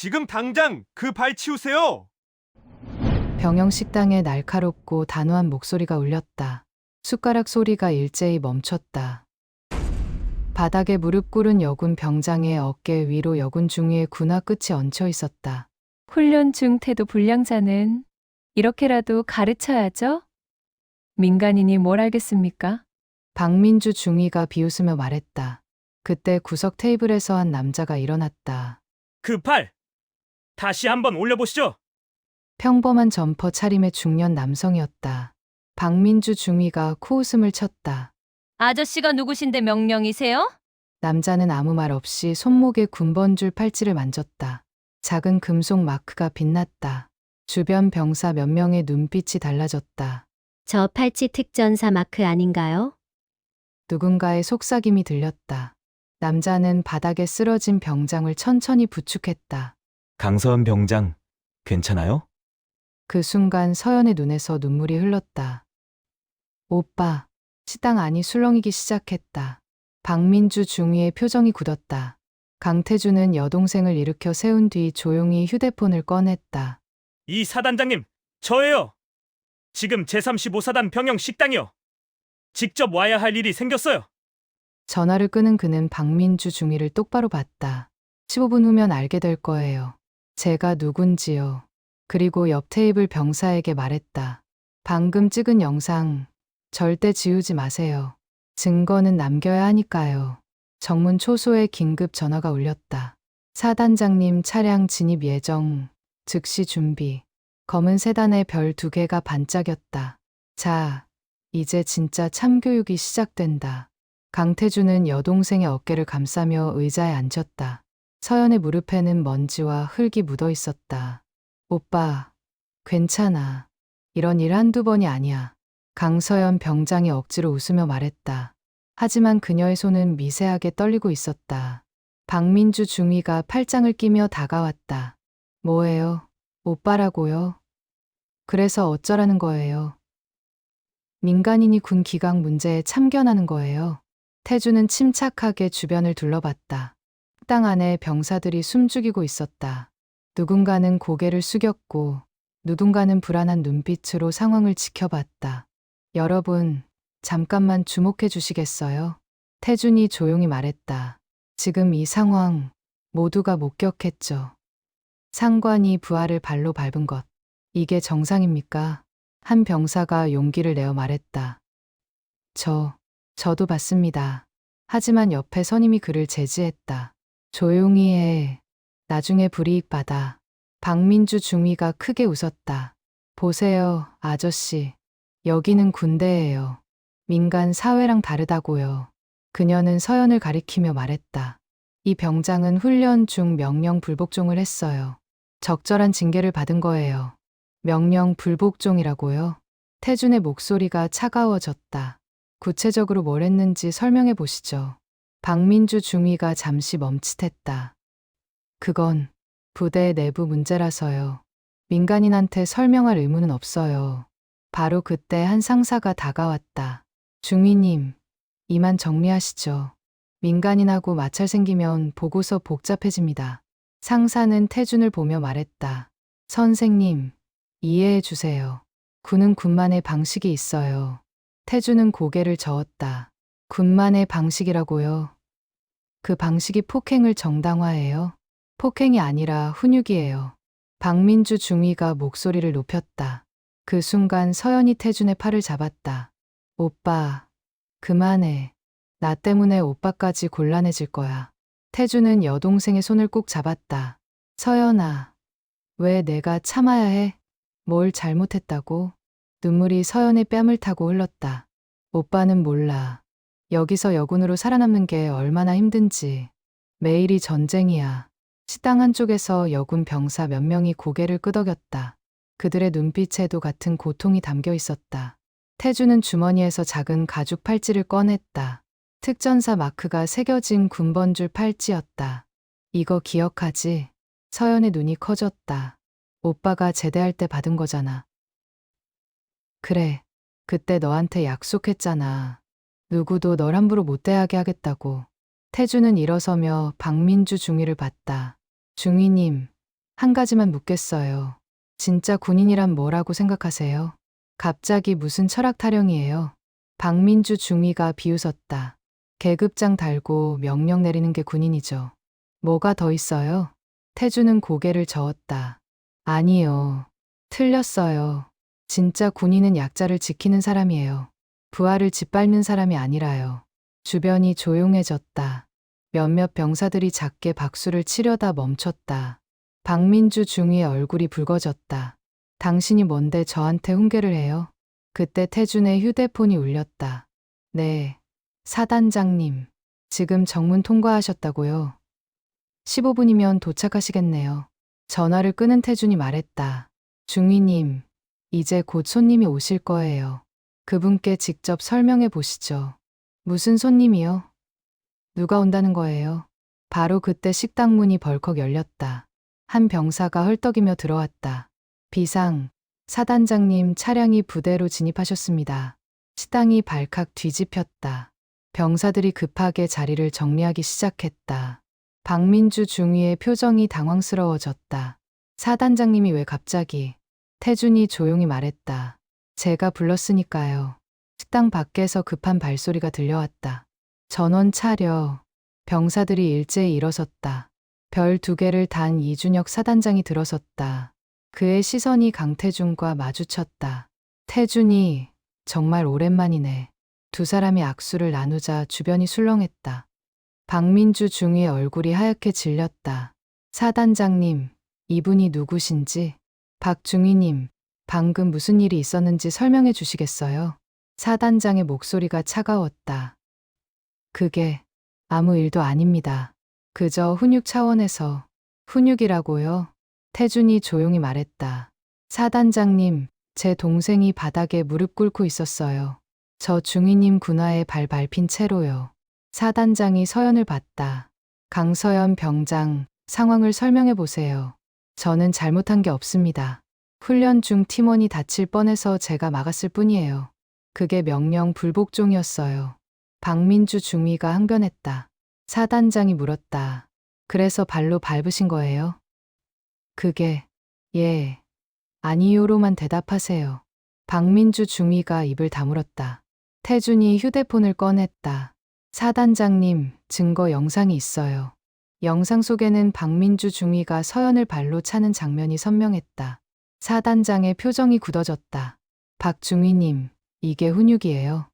지금 당장 그 발 치우세요! 병영 식당에 날카롭고 단호한 목소리가 울렸다. 숟가락 소리가 일제히 멈췄다. 바닥에 무릎 꿇은 여군 병장의 어깨 위로 여군 중위의 군화 끝이 얹혀 있었다. 훈련 중 태도 불량자는 이렇게라도 가르쳐야죠? 민간인이 뭘 알겠습니까? 박민주 중위가 비웃으며 말했다. 그때 구석 테이블에서 한 남자가 일어났다. 그 팔! 다시 한번 올려보시죠! 평범한 점퍼 차림의 중년 남성이었다. 박민주 중위가 코웃음을 쳤다. 아저씨가 누구신데 명령이세요? 남자는 아무 말 없이 손목에 군번줄 팔찌를 만졌다. 작은 금속 마크가 빛났다. 주변 병사 몇 명의 눈빛이 달라졌다. 저 팔찌 특전사 마크 아닌가요? 누군가의 속삭임이 들렸다. 남자는 바닥에 쓰러진 병장을 천천히 부축했다. 강서은 병장, 괜찮아요? 그 순간 서연의 눈에서 눈물이 흘렀다. 오빠, 식당 안이 술렁이기 시작했다. 박민주 중위의 표정이 굳었다. 강태준은 여동생을 일으켜 세운 뒤 조용히 휴대폰을 꺼냈다. 이 사단장님, 저예요! 지금 제35사단 병영 식당이요! 직접 와야 할 일이 생겼어요! 전화를 끄는 그는 박민주 중위를 똑바로 봤다. 15분 후면 알게 될 거예요. 제가 누군지요. 그리고 옆 테이블 병사에게 말했다. 방금 찍은 영상 절대 지우지 마세요. 증거는 남겨야 하니까요. 정문 초소에 긴급 전화가 울렸다. 사단장님 차량 진입 예정. 즉시 준비. 검은 세단에 별 2개가 반짝였다. 자, 이제 진짜 참교육이 시작된다. 강태준은 여동생의 어깨를 감싸며 의자에 앉혔다. 서연의 무릎에는 먼지와 흙이 묻어 있었다. 오빠, 괜찮아. 이런 일 한두 번이 아니야. 강서연 병장이 억지로 웃으며 말했다. 하지만 그녀의 손은 미세하게 떨리고 있었다. 박민주 중위가 팔짱을 끼며 다가왔다. 뭐예요? 오빠라고요? 그래서 어쩌라는 거예요? 민간인이 군 기강 문제에 참견하는 거예요. 태주는 침착하게 주변을 둘러봤다. 식당 안에 병사들이 숨죽이고 있었다. 누군가는 고개를 숙였고 누군가는 불안한 눈빛으로 상황을 지켜봤다. 여러분, 잠깐만 주목해 주시겠어요? 태준이 조용히 말했다. 지금 이 상황 모두가 목격했죠. 상관이 부하를 발로 밟은 것. 이게 정상입니까? 한 병사가 용기를 내어 말했다. 저도 봤습니다. 하지만 옆에 선임이 그를 제지했다. 조용히 해. 나중에 불이익 받아. 박민주 중위가 크게 웃었다. 보세요, 아저씨. 여기는 군대예요. 민간 사회랑 다르다고요. 그녀는 서연을 가리키며 말했다. 이 병장은 훈련 중 명령 불복종을 했어요. 적절한 징계를 받은 거예요. 명령 불복종이라고요? 태준의 목소리가 차가워졌다. 구체적으로 뭘 했는지 설명해 보시죠. 박민주 중위가 잠시 멈칫했다. 그건 부대 내부 문제라서요. 민간인한테 설명할 의무는 없어요. 바로 그때 한 상사가 다가왔다. 중위님, 이만 정리하시죠. 민간인하고 마찰 생기면 보고서 복잡해집니다. 상사는 태준을 보며 말했다. 선생님, 이해해 주세요. 군은 군만의 방식이 있어요. 태준은 고개를 저었다. 군만의 방식이라고요? 그 방식이 폭행을 정당화해요? 폭행이 아니라 훈육이에요. 박민주 중위가 목소리를 높였다. 그 순간 서연이 태준의 팔을 잡았다. 오빠, 그만해. 나 때문에 오빠까지 곤란해질 거야. 태준은 여동생의 손을 꼭 잡았다. 서연아, 왜 내가 참아야 해? 뭘 잘못했다고? 눈물이 서연의 뺨을 타고 흘렀다. 오빠는 몰라. 여기서 여군으로 살아남는 게 얼마나 힘든지. 매일이 전쟁이야. 식당 한쪽에서 여군 병사 몇 명이 고개를 끄덕였다. 그들의 눈빛에도 같은 고통이 담겨 있었다. 태주는 주머니에서 작은 가죽 팔찌를 꺼냈다. 특전사 마크가 새겨진 군번줄 팔찌였다. 이거 기억하지? 서연의 눈이 커졌다. 오빠가 제대할 때 받은 거잖아. 그래, 그때 너한테 약속했잖아. 누구도 널 함부로 못 대하게 하겠다고. 태주는 일어서며 박민주 중위를 봤다. 중위님, 한 가지만 묻겠어요. 진짜 군인이란 뭐라고 생각하세요? 갑자기 무슨 철학 타령이에요? 박민주 중위가 비웃었다. 계급장 달고 명령 내리는 게 군인이죠. 뭐가 더 있어요? 태주는 고개를 저었다. 아니요. 틀렸어요. 진짜 군인은 약자를 지키는 사람이에요. 부하를 짓밟는 사람이 아니라요. 주변이 조용해졌다. 몇몇 병사들이 작게 박수를 치려다 멈췄다. 박민주 중위의 얼굴이 붉어졌다. 당신이 뭔데 저한테 훈계를 해요? 그때 태준의 휴대폰이 울렸다. 네, 사단장님. 지금 정문 통과하셨다고요? 15분이면 도착하시겠네요. 전화를 끄는 태준이 말했다. 중위님, 이제 곧 손님이 오실 거예요. 그분께 직접 설명해 보시죠. 무슨 손님이요? 누가 온다는 거예요? 바로 그때 식당 문이 벌컥 열렸다. 한 병사가 헐떡이며 들어왔다. 비상, 사단장님 차량이 부대로 진입하셨습니다. 식당이 발칵 뒤집혔다. 병사들이 급하게 자리를 정리하기 시작했다. 박민주 중위의 표정이 당황스러워졌다. 사단장님이 왜 갑자기? 태준이 조용히 말했다. 제가 불렀으니까요. 식당 밖에서 급한 발소리가 들려왔다. 전원 차려. 병사들이 일제히 일어섰다. 별 2개를 단 이준혁 사단장이 들어섰다. 그의 시선이 강태준과 마주쳤다. 태준이 정말 오랜만이네. 두 사람이 악수를 나누자 주변이 술렁했다. 박민주 중위의 얼굴이 하얗게 질렸다. 사단장님, 이분이 누구신지? 박중위님, 방금 무슨 일이 있었는지 설명해 주시겠어요? 사단장의 목소리가 차가웠다. 그게 아무 일도 아닙니다. 그저 훈육 차원에서. 훈육이라고요? 태준이 조용히 말했다. 사단장님, 제 동생이 바닥에 무릎 꿇고 있었어요. 저 중위님 군화에 발 밟힌 채로요. 사단장이 서연을 봤다. 강서연 병장, 상황을 설명해 보세요. 저는 잘못한 게 없습니다. 훈련 중 팀원이 다칠 뻔해서 제가 막았을 뿐이에요. 그게 명령 불복종이었어요. 박민주 중위가 항변했다. 사단장이 물었다. 그래서 발로 밟으신 거예요? 그게, 예, 아니요로만 대답하세요. 박민주 중위가 입을 다물었다. 태준이 휴대폰을 꺼냈다. 사단장님, 증거 영상이 있어요. 영상 속에는 박민주 중위가 서연을 발로 차는 장면이 선명했다. 사단장의 표정이 굳어졌다. 박중위님, 이게 훈육이에요.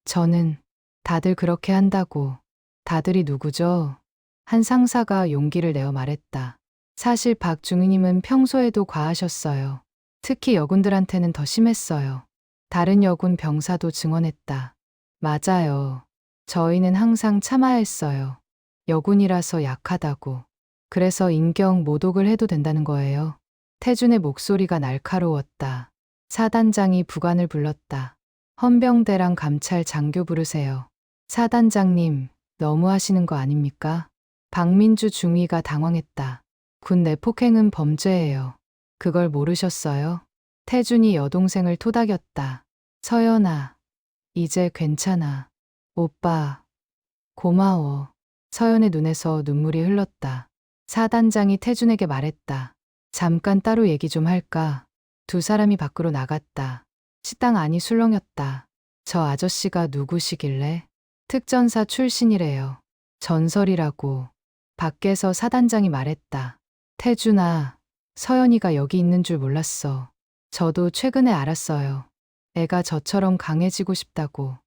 저는 다들 그렇게 한다고. 다들이 누구죠? 한 상사가 용기를 내어 말했다. 사실 박중위님은 평소에도 과하셨어요. 특히 여군들한테는 더 심했어요. 다른 여군 병사도 증언했다. 맞아요. 저희는 항상 참아야 했어요. 여군이라서 약하다고. 그래서 인격 모독을 해도 된다는 거예요. 태준의 목소리가 날카로웠다. 사단장이 부관을 불렀다. 헌병대랑 감찰 장교 부르세요. 사단장님, 너무하시는 거 아닙니까? 박민주 중위가 당황했다. 군 내 폭행은 범죄예요. 그걸 모르셨어요? 태준이 여동생을 토닥였다. 서연아, 이제 괜찮아. 오빠, 고마워. 서연의 눈에서 눈물이 흘렀다. 사단장이 태준에게 말했다. 잠깐 따로 얘기 좀 할까? 두 사람이 밖으로 나갔다. 식당 안이 술렁였다. 저 아저씨가 누구시길래? 특전사 출신이래요. 전설이라고. 밖에서 사단장이 말했다. 태준아, 서연이가 여기 있는 줄 몰랐어. 저도 최근에 알았어요. 애가 저처럼 강해지고 싶다고.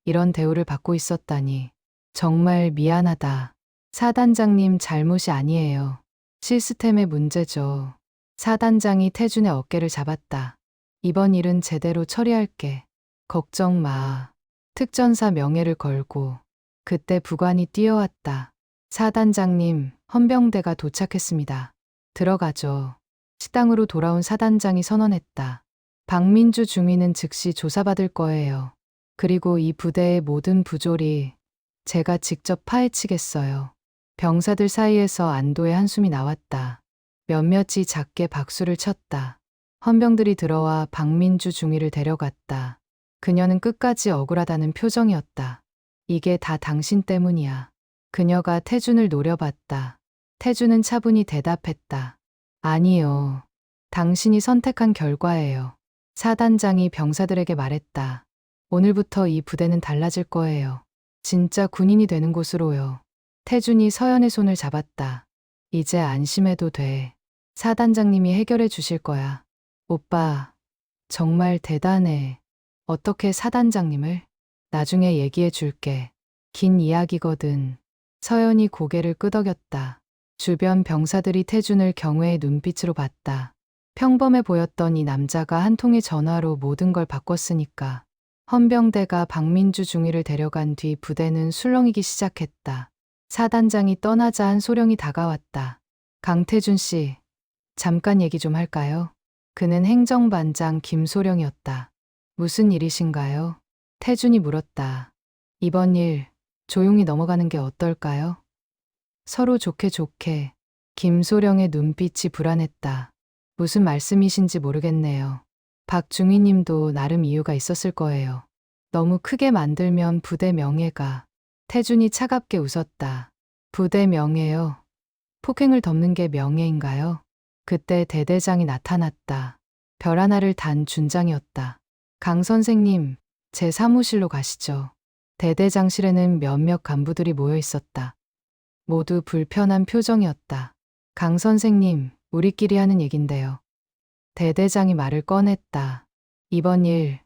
이런 대우를 받고 있었다니. 정말 미안하다. 사단장님 잘못이 아니에요. 시스템의 문제죠. 사단장이 태준의 어깨를 잡았다. 이번 일은 제대로 처리할게. 걱정 마. 특전사 명예를 걸고. 그때 부관이 뛰어왔다. 사단장님, 헌병대가 도착했습니다. 들어가죠. 식당으로 돌아온 사단장이 선언했다. 박민주 중위는 즉시 조사받을 거예요. 그리고 이 부대의 모든 부조리 제가 직접 파헤치겠어요. 병사들 사이에서 안도의 한숨이 나왔다. 몇몇이 작게 박수를 쳤다. 헌병들이 들어와 박민주 중위를 데려갔다. 그녀는 끝까지 억울하다는 표정이었다. 이게 다 당신 때문이야. 그녀가 태준을 노려봤다. 태준은 차분히 대답했다. 아니요. 당신이 선택한 결과예요. 사단장이 병사들에게 말했다. 오늘부터 이 부대는 달라질 거예요. 진짜 군인이 되는 곳으로요. 태준이 서연의 손을 잡았다. 이제 안심해도 돼. 사단장님이 해결해 주실 거야. 오빠, 정말 대단해. 어떻게 사단장님을? 나중에 얘기해 줄게. 긴 이야기거든. 서연이 고개를 끄덕였다. 주변 병사들이 태준을 경외의 눈빛으로 봤다. 평범해 보였던 이 남자가 한 통의 전화로 모든 걸 바꿨으니까. 헌병대가 박민주 중위를 데려간 뒤 부대는 술렁이기 시작했다. 사단장이 떠나자 한 소령이 다가왔다. 강태준 씨, 잠깐 얘기 좀 할까요? 그는 행정반장 김소령이었다. 무슨 일이신가요? 태준이 물었다. 이번 일 조용히 넘어가는 게 어떨까요? 서로 좋게 좋게. 김소령의 눈빛이 불안했다. 무슨 말씀이신지 모르겠네요. 박중희 님도 나름 이유가 있었을 거예요. 너무 크게 만들면 부대 명예가. 태준이 차갑게 웃었다. 부대 명예요? 폭행을 덮는 게 명예인가요? 그때 대대장이 나타났다. 별 하나를 단 준장이었다. 강 선생님, 제 사무실로 가시죠. 대대장실에는 몇몇 간부들이 모여 있었다. 모두 불편한 표정이었다. 강 선생님, 우리끼리 하는 얘긴데요. 대대장이 말을 꺼냈다. 이번 일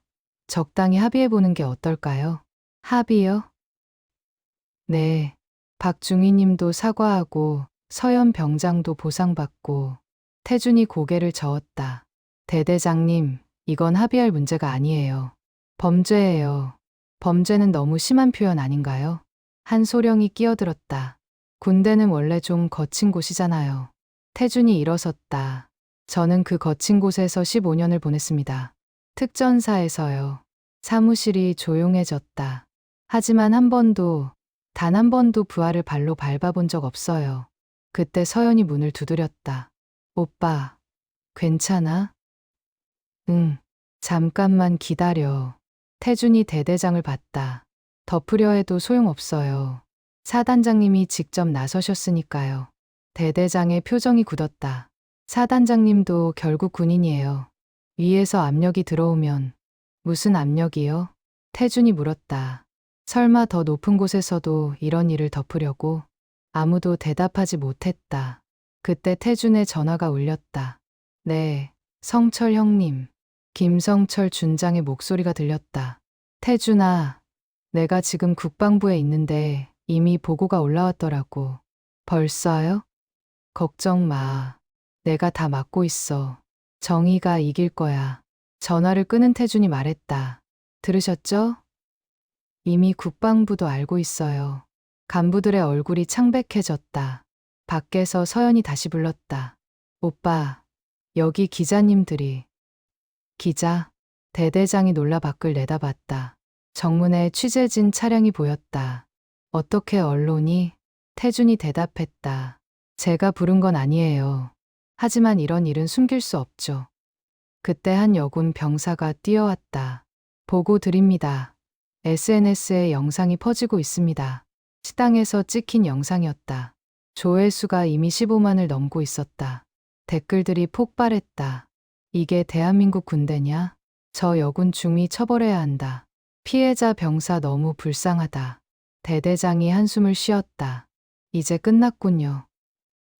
적당히 합의해보는 게 어떨까요? 합의요? 네. 박중희 님도 사과하고 서연 병장도 보상받고. 태준이 고개를 저었다. 대대장님, 이건 합의할 문제가 아니에요. 범죄예요. 범죄는 너무 심한 표현 아닌가요? 한 소령이 끼어들었다. 군대는 원래 좀 거친 곳이잖아요. 태준이 일어섰다. 저는 그 거친 곳에서 15년을 보냈습니다. 특전사에서요. 사무실이 조용해졌다. 하지만 단 한 번도 부하를 발로 밟아본 적 없어요. 그때 서연이 문을 두드렸다. 오빠, 괜찮아? 응, 잠깐만 기다려. 태준이 대대장을 봤다. 덮으려 해도 소용없어요. 사단장님이 직접 나서셨으니까요. 대대장의 표정이 굳었다. 사단장님도 결국 군인이에요. 위에서 압력이 들어오면. 무슨 압력이요? 태준이 물었다. 설마 더 높은 곳에서도 이런 일을 덮으려고? 아무도 대답하지 못했다. 그때 태준의 전화가 울렸다. 네, 성철 형님. 김성철 준장의 목소리가 들렸다. 태준아, 내가 지금 국방부에 있는데 이미 보고가 올라왔더라고. 벌써요? 걱정 마. 내가 다 막고 있어. 정의가 이길 거야. 전화를 끊은 태준이 말했다. 들으셨죠? 이미 국방부도 알고 있어요. 간부들의 얼굴이 창백해졌다. 밖에서 서연이 다시 불렀다. 오빠, 여기 기자님들이. 기자? 대대장이 놀라 밖을 내다봤다. 정문에 취재진 차량이 보였다. 어떻게 언론이? 태준이 대답했다. 제가 부른 건 아니에요. 하지만 이런 일은 숨길 수 없죠. 그때 한 여군 병사가 뛰어왔다. 보고 드립니다. SNS에 영상이 퍼지고 있습니다. 식당에서 찍힌 영상이었다. 조회수가 이미 15만을 넘고 있었다. 댓글들이 폭발했다. 이게 대한민국 군대냐? 저 여군 중위 처벌해야 한다. 피해자 병사 너무 불쌍하다. 대대장이 한숨을 쉬었다. 이제 끝났군요.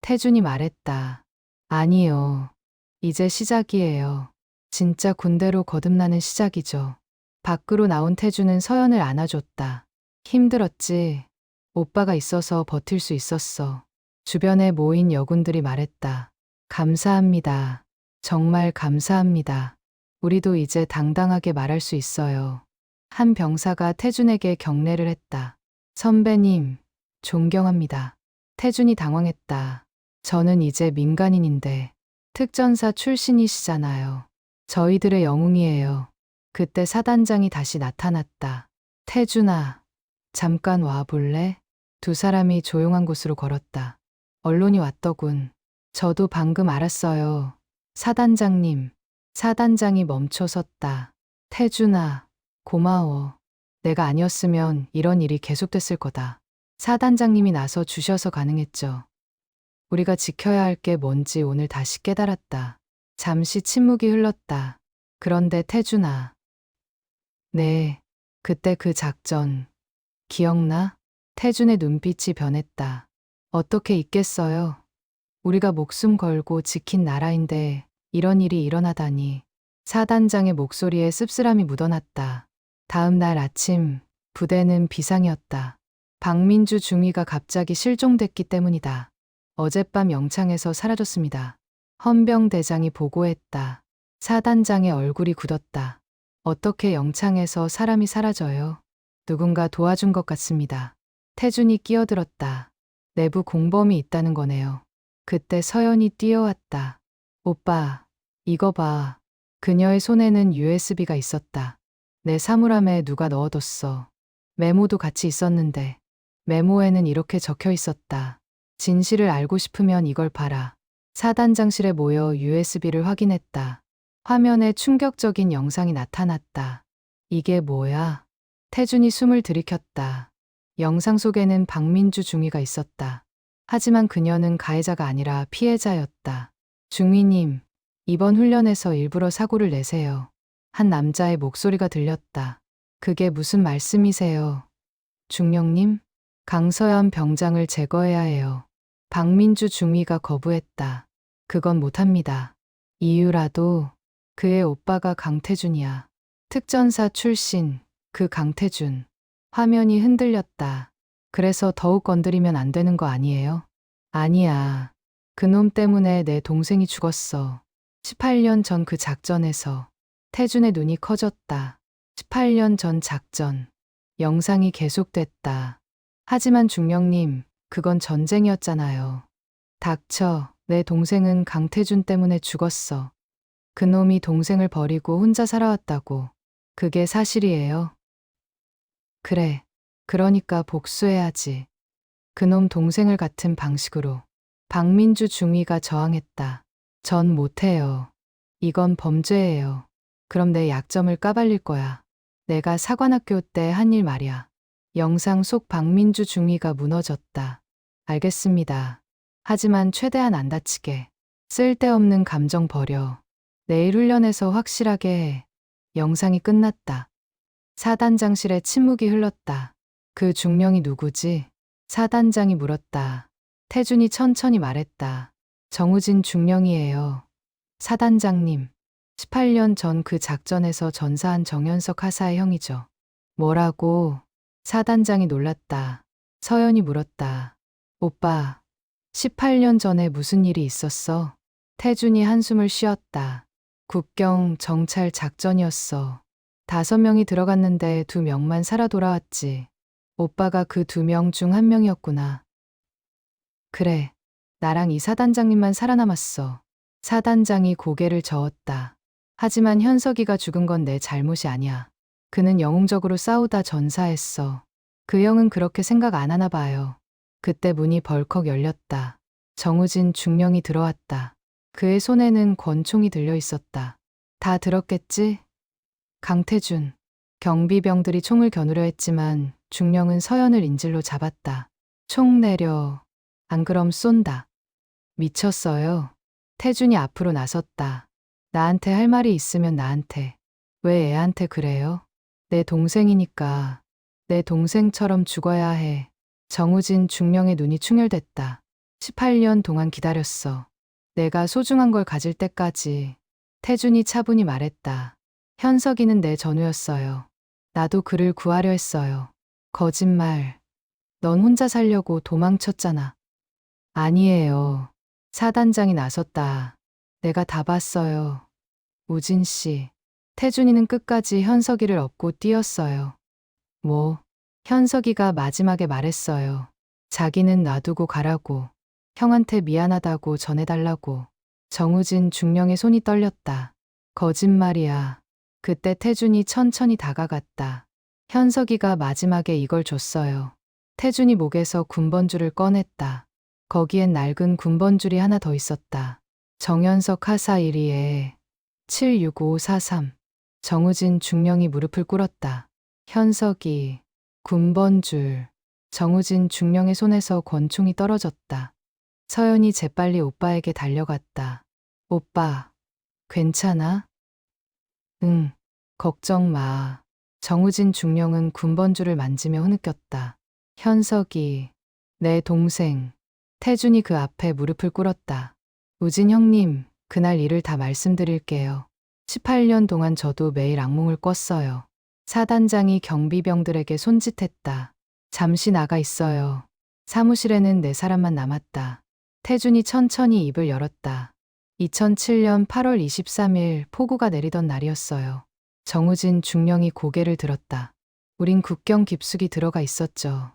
태준이 말했다. 아니요. 이제 시작이에요. 진짜 군대로 거듭나는 시작이죠. 밖으로 나온 태준은 서연을 안아줬다. 힘들었지. 오빠가 있어서 버틸 수 있었어. 주변에 모인 여군들이 말했다. 감사합니다. 정말 감사합니다. 우리도 이제 당당하게 말할 수 있어요. 한 병사가 태준에게 경례를 했다. 선배님, 존경합니다. 태준이 당황했다. 저는 이제 민간인인데 특전사 출신이시잖아요. 저희들의 영웅이에요. 그때 사단장이 다시 나타났다. 태준아, 잠깐 와볼래? 두 사람이 조용한 곳으로 걸었다. 언론이 왔더군. 저도 방금 알았어요. 사단장님. 사단장이 멈춰섰다. 태준아, 고마워. 내가 아니었으면 이런 일이 계속됐을 거다. 사단장님이 나서 주셔서 가능했죠. 우리가 지켜야 할 게 뭔지 오늘 다시 깨달았다. 잠시 침묵이 흘렀다. 그런데 태준아. 네, 그때 그 작전, 기억나? 태준의 눈빛이 변했다. 어떻게 잊겠어요? 우리가 목숨 걸고 지킨 나라인데 이런 일이 일어나다니. 사단장의 목소리에 씁쓸함이 묻어났다. 다음 날 아침, 부대는 비상이었다. 박민주 중위가 갑자기 실종됐기 때문이다. 어젯밤 영창에서 사라졌습니다. 헌병대장이 보고했다. 사단장의 얼굴이 굳었다. 어떻게 영창에서 사람이 사라져요? 누군가 도와준 것 같습니다. 태준이 끼어들었다. 내부 공범이 있다는 거네요. 그때 서연이 뛰어왔다. 오빠, 이거 봐. 그녀의 손에는 USB가 있었다. 내 사물함에 누가 넣어뒀어. 메모도 같이 있었는데 메모에는 이렇게 적혀 있었다. 진실을 알고 싶으면 이걸 봐라. 사단장실에 모여 USB를 확인했다. 화면에 충격적인 영상이 나타났다. 이게 뭐야? 태준이 숨을 들이켰다. 영상 속에는 박민주 중위가 있었다. 하지만 그녀는 가해자가 아니라 피해자였다. 중위님, 이번 훈련에서 일부러 사고를 내세요. 한 남자의 목소리가 들렸다. 그게 무슨 말씀이세요? 중령님, 강서연 병장을 제거해야 해요. 박민주 중위가 거부했다. 그건 못합니다. 이유라도 그의 오빠가 강태준이야. 특전사 출신, 그 강태준. 화면이 흔들렸다. 그래서 더욱 건드리면 안 되는 거 아니에요? 아니야. 그놈 때문에 내 동생이 죽었어. 18년 전 그 작전에서. 태준의 눈이 커졌다. 18년 전 작전. 영상이 계속됐다. 하지만 중령님, 그건 전쟁이었잖아요. 닥쳐, 내 동생은 강태준 때문에 죽었어. 그놈이 동생을 버리고 혼자 살아왔다고. 그게 사실이에요. 그래, 그러니까 복수해야지. 그놈 동생을 같은 방식으로. 박민주 중위가 저항했다. 전 못해요. 이건 범죄예요. 그럼 내 약점을 까발릴 거야. 내가 사관학교 때 한 일 말이야. 영상 속 박민주 중위가 무너졌다. 알겠습니다. 하지만 최대한 안 다치게. 쓸데없는 감정 버려. 내일 훈련에서 확실하게 해. 영상이 끝났다. 사단장실에 침묵이 흘렀다. 그 중령이 누구지? 사단장이 물었다. 태준이 천천히 말했다. 정우진 중령이에요. 사단장님, 18년 전 그 작전에서 전사한 정현석 하사의 형이죠. 뭐라고? 사단장이 놀랐다. 서연이 물었다. 오빠, 18년 전에 무슨 일이 있었어? 태준이 한숨을 쉬었다. 국경 정찰 작전이었어. 5명이 들어갔는데 2명만 살아 돌아왔지. 오빠가 그 2명 중 1명이었구나. 그래, 나랑 이 사단장님만 살아남았어. 사단장이 고개를 저었다. 하지만 현석이가 죽은 건 내 잘못이 아니야. 그는 영웅적으로 싸우다 전사했어. 그 형은 그렇게 생각 안 하나 봐요. 그때 문이 벌컥 열렸다. 정우진 중령이 들어왔다. 그의 손에는 권총이 들려 있었다. 다 들었겠지? 강태준. 경비병들이 총을 겨누려 했지만 중령은 서연을 인질로 잡았다. 총 내려. 안 그럼 쏜다. 미쳤어요. 태준이 앞으로 나섰다. 나한테 할 말이 있으면 나한테. 왜 애한테 그래요? 내 동생이니까. 내 동생처럼 죽어야 해. 정우진 중령의 눈이 충혈됐다. 18년 동안 기다렸어. 내가 소중한 걸 가질 때까지. 태준이 차분히 말했다. 현석이는 내 전우였어요. 나도 그를 구하려 했어요. 거짓말. 넌 혼자 살려고 도망쳤잖아. 아니에요. 사단장이 나섰다. 내가 다 봤어요. 우진 씨. 태준이는 끝까지 현석이를 업고 뛰었어요. 뭐? 현석이가 마지막에 말했어요. 자기는 놔두고 가라고. 형한테 미안하다고 전해달라고. 정우진 중령의 손이 떨렸다. 거짓말이야. 그때 태준이 천천히 다가갔다. 현석이가 마지막에 이걸 줬어요. 태준이 목에서 군번줄을 꺼냈다. 거기엔 낡은 군번줄이 하나 더 있었다. 정현석 하사 1위에 76543. 정우진 중령이 무릎을 꿇었다. 현석이, 군번줄. 정우진 중령의 손에서 권총이 떨어졌다. 서연이 재빨리 오빠에게 달려갔다. 오빠, 괜찮아? 응, 걱정 마. 정우진 중령은 군번줄을 만지며 흐느꼈다. 현석이, 내 동생. 태준이 그 앞에 무릎을 꿇었다. 우진 형님, 그날 일을 다 말씀드릴게요. 18년 동안 저도 매일 악몽을 꿨어요. 사단장이 경비병들에게 손짓했다. 잠시 나가 있어요. 사무실에는 네 사람만 남았다. 태준이 천천히 입을 열었다. 2007년 8월 23일 폭우가 내리던 날이었어요. 정우진 중령이 고개를 들었다. 우린 국경 깊숙이 들어가 있었죠.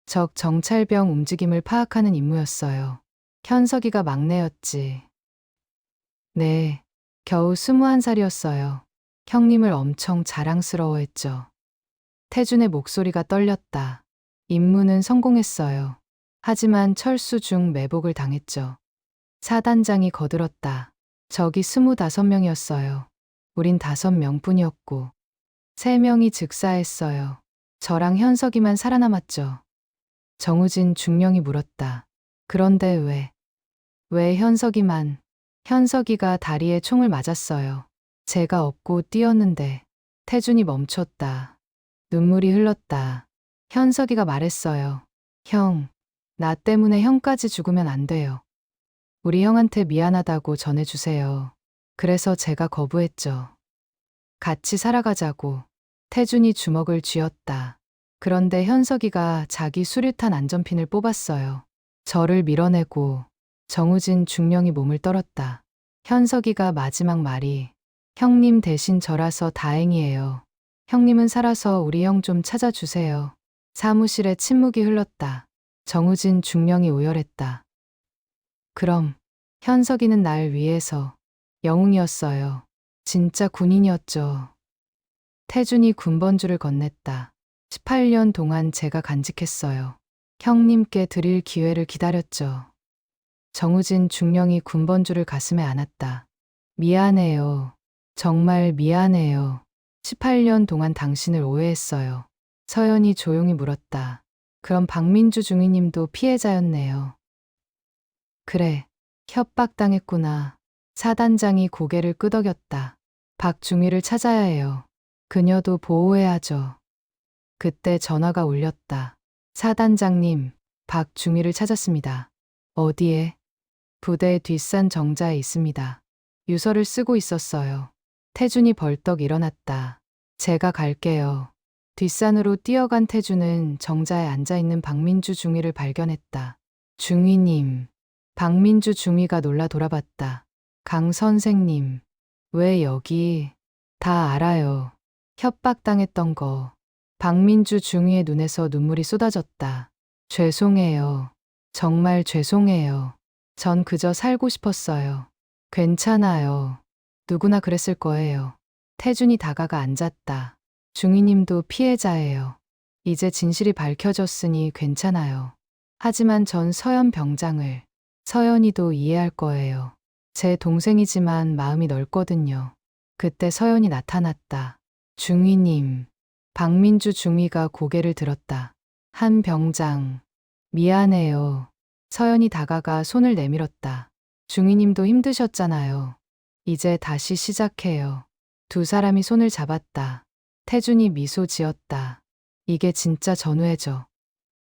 적 정찰병 움직임을 파악하는 임무였어요. 현석이가 막내였지. 네, 겨우 21살이었어요. 형님을 엄청 자랑스러워했죠. 태준의 목소리가 떨렸다. 임무는 성공했어요. 하지만 철수 중 매복을 당했죠. 사단장이 거들었다. 적이 25명이었어요. 우린 5명뿐이었고 3명이 즉사했어요. 저랑 현석이만 살아남았죠. 정우진 중령이 물었다. 그런데 왜 현석이만? 현석이가 다리에 총을 맞았어요. 제가 업고 뛰었는데 태준이 멈췄다. 눈물이 흘렀다. 현석이가 말했어요. 형, 나 때문에 형까지 죽으면 안 돼요. 우리 형한테 미안하다고 전해주세요. 그래서 제가 거부했죠. 같이 살아가자고. 태준이 주먹을 쥐었다. 그런데 현석이가 자기 수류탄 안전핀을 뽑았어요. 저를 밀어내고 정우진 중령이 몸을 떨었다. 현석이가 마지막 말이 형님 대신 저라서 다행이에요. 형님은 살아서 우리 형 좀 찾아주세요. 사무실에 침묵이 흘렀다. 정우진 중령이 오열했다. 그럼 현석이는 날 위해서 영웅이었어요. 진짜 군인이었죠. 태준이 군번줄을 건넸다. 18년 동안 제가 간직했어요. 형님께 드릴 기회를 기다렸죠. 정우진 중령이 군번줄을 가슴에 안았다. 미안해요. 정말 미안해요. 18년 동안 당신을 오해했어요. 서연이 조용히 물었다. 그럼 박민주 중위님도 피해자였네요. 그래, 협박당했구나. 사단장이 고개를 끄덕였다. 박중위를 찾아야 해요. 그녀도 보호해야죠. 그때 전화가 울렸다. 사단장님, 박중위를 찾았습니다. 어디에? 부대 뒷산 정자에 있습니다. 유서를 쓰고 있었어요. 태준이 벌떡 일어났다. 제가 갈게요. 뒷산으로 뛰어간 태준은 정자에 앉아있는 박민주 중위를 발견했다. 중위님. 박민주 중위가 놀라 돌아봤다. 강 선생님. 왜 여기? 다 알아요. 협박당했던 거. 박민주 중위의 눈에서 눈물이 쏟아졌다. 죄송해요. 정말 죄송해요. 전 그저 살고 싶었어요. 괜찮아요. 누구나 그랬을 거예요. 태준이 다가가 앉았다. 중위님도 피해자예요. 이제 진실이 밝혀졌으니 괜찮아요. 하지만 전 서연 병장을, 서연이도 이해할 거예요. 제 동생이지만 마음이 넓거든요. 그때 서연이 나타났다. 중위님. 박민주 중위가 고개를 들었다. 한 병장. 미안해요. 서연이 다가가 손을 내밀었다. 중위님도 힘드셨잖아요. 이제 다시 시작해요. 두 사람이 손을 잡았다. 태준이 미소 지었다. 이게 진짜 전우회죠.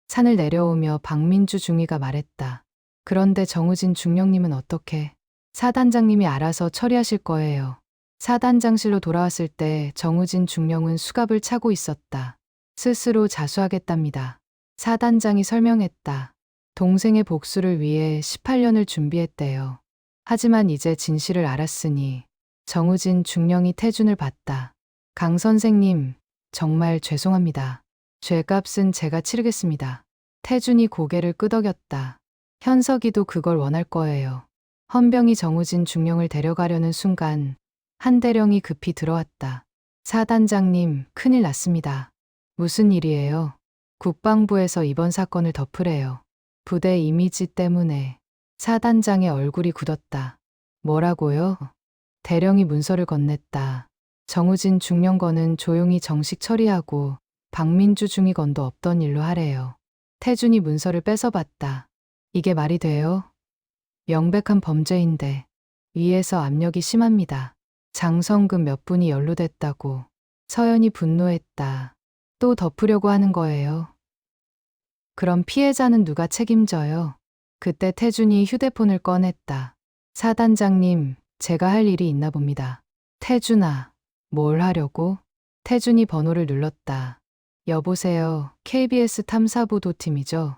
산을 내려오며 박민주 중위가 말했다. 그런데 정우진 중령님은 어떻게? 사단장님이 알아서 처리하실 거예요. 사단장실로 돌아왔을 때 정우진 중령은 수갑을 차고 있었다. 스스로 자수하겠답니다. 사단장이 설명했다. 동생의 복수를 위해 18년을 준비했대요. 하지만 이제 진실을 알았으니 정우진 중령이 태준을 봤다. 강 선생님, 정말 죄송합니다. 죄값은 제가 치르겠습니다. 태준이 고개를 끄덕였다. 현석이도 그걸 원할 거예요. 헌병이 정우진 중령을 데려가려는 순간 한 대령이 급히 들어왔다. 사단장님, 큰일 났습니다. 무슨 일이에요? 국방부에서 이번 사건을 덮으래요. 부대 이미지 때문에. 사단장의 얼굴이 굳었다. 뭐라고요? 대령이 문서를 건넸다. 정우진 중령건은 조용히 정식 처리하고 박민주 중위건도 없던 일로 하래요. 태준이 문서를 뺏어봤다. 이게 말이 돼요? 명백한 범죄인데 위에서 압력이 심합니다. 장성금 몇 분이 연루됐다고. 서연이 분노했다. 또 덮으려고 하는 거예요. 그럼 피해자는 누가 책임져요? 그때 태준이 휴대폰을 꺼냈다. 사단장님, 제가 할 일이 있나 봅니다. 태준아, 뭘 하려고? 태준이 번호를 눌렀다. 여보세요. KBS 탐사보도팀이죠.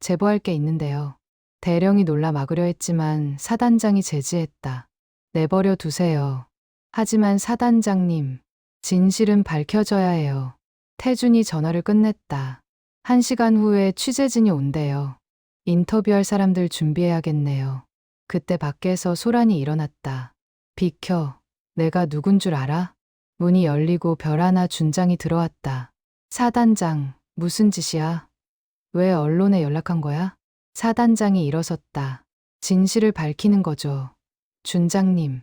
제보할 게 있는데요. 대령이 놀라 막으려 했지만 사단장이 제지했다. 내버려 두세요. 하지만 사단장님, 진실은 밝혀져야 해요. 태준이 전화를 끝냈다. 1시간 후에 취재진이 온대요. 인터뷰할 사람들 준비해야겠네요. 그때 밖에서 소란이 일어났다. 비켜. 내가 누군 줄 알아? 문이 열리고 별하나 준장이 들어왔다. 사단장, 무슨 짓이야? 왜 언론에 연락한 거야? 사단장이 일어섰다. 진실을 밝히는 거죠. 준장님,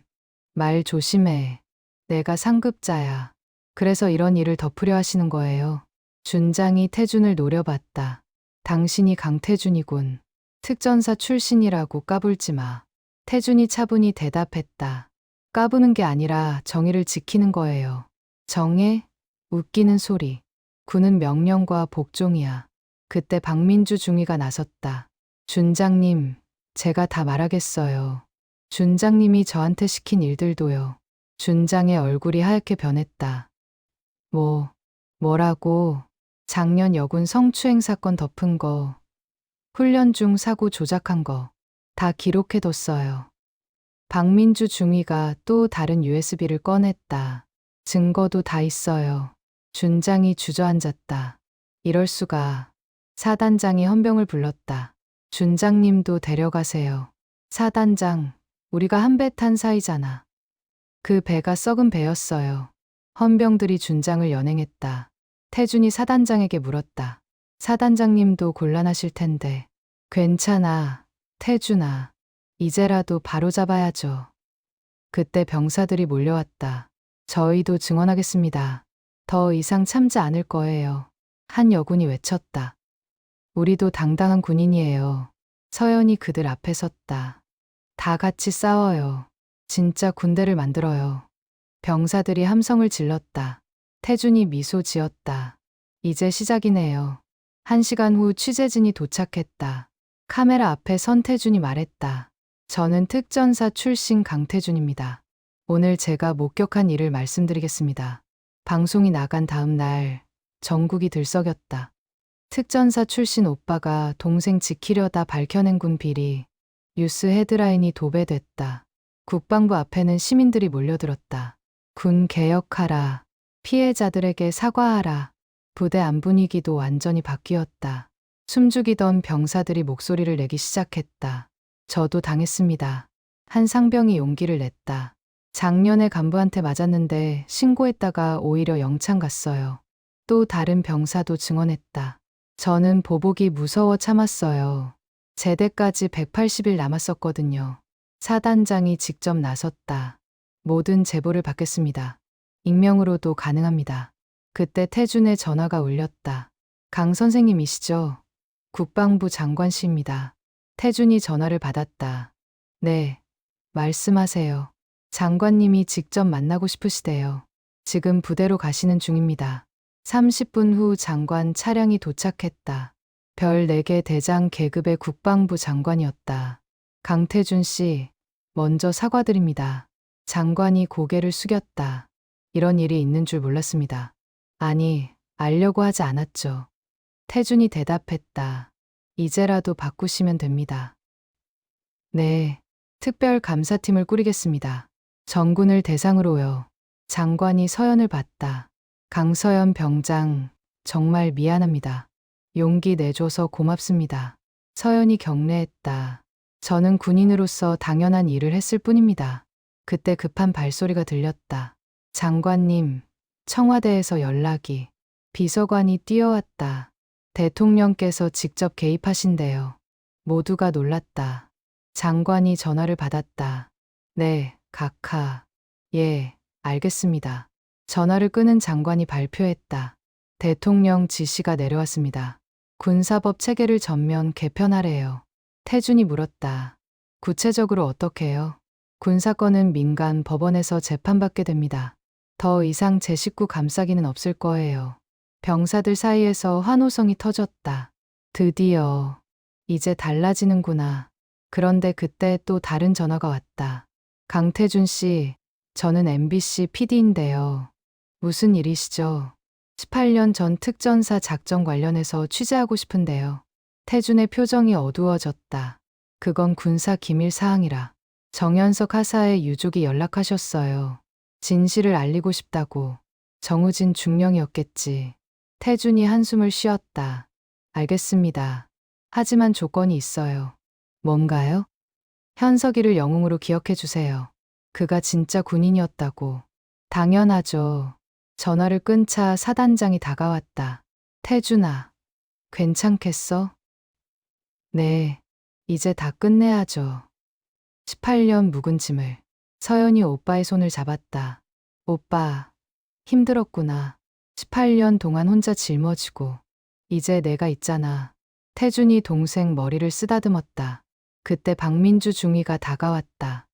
말 조심해. 내가 상급자야. 그래서 이런 일을 덮으려 하시는 거예요. 준장이 태준을 노려봤다. 당신이 강태준이군. 특전사 출신이라고 까불지 마. 태준이 차분히 대답했다. 까부는 게 아니라 정의를 지키는 거예요. 정의? 웃기는 소리. 군은 명령과 복종이야. 그때 박민주 중위가 나섰다. 준장님, 제가 다 말하겠어요. 준장님이 저한테 시킨 일들도요. 준장의 얼굴이 하얗게 변했다. 뭐라고? 작년 여군 성추행 사건 덮은 거, 훈련 중 사고 조작한 거, 다 기록해뒀어요. 박민주 중위가 또 다른 USB를 꺼냈다. 증거도 다 있어요. 준장이 주저앉았다. 이럴 수가. 사단장이 헌병을 불렀다. 준장님도 데려가세요. 사단장, 우리가 한 배 탄 사이잖아. 그 배가 썩은 배였어요. 헌병들이 준장을 연행했다. 태준이 사단장에게 물었다. 사단장님도 곤란하실 텐데. 괜찮아, 태준아. 이제라도 바로잡아야죠. 그때 병사들이 몰려왔다. 저희도 증언하겠습니다. 더 이상 참지 않을 거예요. 한 여군이 외쳤다. 우리도 당당한 군인이에요. 서연이 그들 앞에 섰다. 다 같이 싸워요. 진짜 군대를 만들어요. 병사들이 함성을 질렀다. 태준이 미소 지었다. 이제 시작이네요. 1시간 후 취재진이 도착했다. 카메라 앞에 선 태준이 말했다. 저는 특전사 출신 강태준입니다. 오늘 제가 목격한 일을 말씀드리겠습니다. 방송이 나간 다음 날 전국이 들썩였다. 특전사 출신 오빠가 동생 지키려다 밝혀낸 군 비리. 뉴스 헤드라인이 도배됐다. 국방부 앞에는 시민들이 몰려들었다. 군 개혁하라. 피해자들에게 사과하라. 부대 안 분위기도 완전히 바뀌었다. 숨죽이던 병사들이 목소리를 내기 시작했다. 저도 당했습니다. 한 상병이 용기를 냈다. 작년에 간부한테 맞았는데 신고했다가 오히려 영창 갔어요. 또 다른 병사도 증언했다. 저는 보복이 무서워 참았어요. 제대까지 180일 남았었거든요. 사단장이 직접 나섰다. 모든 제보를 받겠습니다. 익명으로도 가능합니다. 그때 태준의 전화가 울렸다. 강 선생님이시죠? 국방부 장관씨입니다. 태준이 전화를 받았다. 네, 말씀하세요. 장관님이 직접 만나고 싶으시대요. 지금 부대로 가시는 중입니다. 30분 후 장관 차량이 도착했다. 별 4개 대장 계급의 국방부 장관이었다. 강태준 씨, 먼저 사과드립니다. 장관이 고개를 숙였다. 이런 일이 있는 줄 몰랐습니다. 아니, 알려고 하지 않았죠. 태준이 대답했다. 이제라도 바꾸시면 됩니다. 네, 특별 감사팀을 꾸리겠습니다. 전군을 대상으로요. 장관이 서연을 봤다. 강서연 병장, 정말 미안합니다. 용기 내줘서 고맙습니다. 서연이 경례했다. 저는 군인으로서 당연한 일을 했을 뿐입니다. 그때 급한 발소리가 들렸다. 장관님, 청와대에서 연락이. 비서관이 뛰어왔다. 대통령께서 직접 개입하신대요. 모두가 놀랐다. 장관이 전화를 받았다. 네, 각하. 예, 알겠습니다. 전화를 끄는 장관이 발표했다. 대통령 지시가 내려왔습니다. 군사법 체계를 전면 개편하래요. 태준이 물었다. 구체적으로 어떻게요? 군사건은 민간 법원에서 재판받게 됩니다. 더 이상 제 식구 감싸기는 없을 거예요. 병사들 사이에서 환호성이 터졌다. 드디어 이제 달라지는구나. 그런데 그때 또 다른 전화가 왔다. 강태준 씨, 저는 MBC PD인데요. 무슨 일이시죠? 18년 전 특전사 작전 관련해서 취재하고 싶은데요. 태준의 표정이 어두워졌다. 그건 군사 기밀 사항이라. 정현석 하사의 유족이 연락하셨어요. 진실을 알리고 싶다고. 정우진 중령이었겠지. 태준이 한숨을 쉬었다. 알겠습니다. 하지만 조건이 있어요. 뭔가요? 현석이를 영웅으로 기억해 주세요. 그가 진짜 군인이었다고. 당연하죠. 전화를 끊자 사단장이 다가왔다. 태준아, 괜찮겠어? 네, 이제 다 끝내야죠. 18년 묵은 짐을. 서연이 오빠의 손을 잡았다. 오빠, 힘들었구나. 18년 동안 혼자 짊어지고. 이제 내가 있잖아. 태준이 동생 머리를 쓰다듬었다. 그때 박민주 중위가 다가왔다.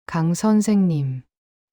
강 선생님.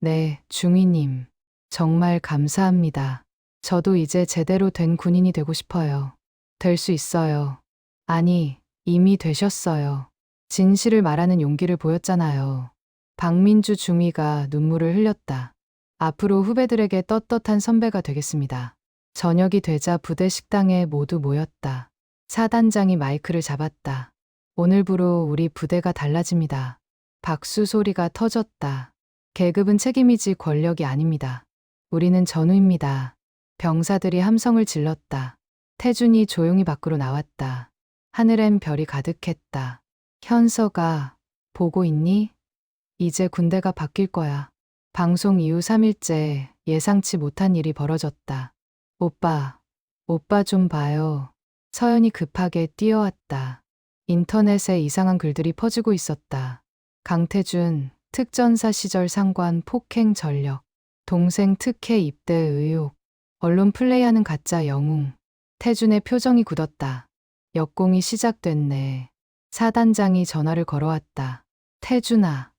네, 중위님. 정말 감사합니다. 저도 이제 제대로 된 군인이 되고 싶어요. 될 수 있어요. 아니, 이미 되셨어요. 진실을 말하는 용기를 보였잖아요. 박민주 중위가 눈물을 흘렸다. 앞으로 후배들에게 떳떳한 선배가 되겠습니다. 저녁이 되자 부대 식당에 모두 모였다. 사단장이 마이크를 잡았다. 오늘부로 우리 부대가 달라집니다. 박수 소리가 터졌다. 계급은 책임이지 권력이 아닙니다. 우리는 전우입니다. 병사들이 함성을 질렀다. 태준이 조용히 밖으로 나왔다. 하늘엔 별이 가득했다. 현서가, 보고 있니? 이제 군대가 바뀔 거야. 방송 이후 3일째 예상치 못한 일이 벌어졌다. 오빠 좀 봐요. 서연이 급하게 뛰어왔다. 인터넷에 이상한 글들이 퍼지고 있었다. 강태준, 특전사 시절 상관 폭행 전력, 동생 특혜 입대 의혹, 언론 플레이하는 가짜 영웅. 태준의 표정이 굳었다. 역공이 시작됐네. 사단장이 전화를 걸어왔다. 태준아,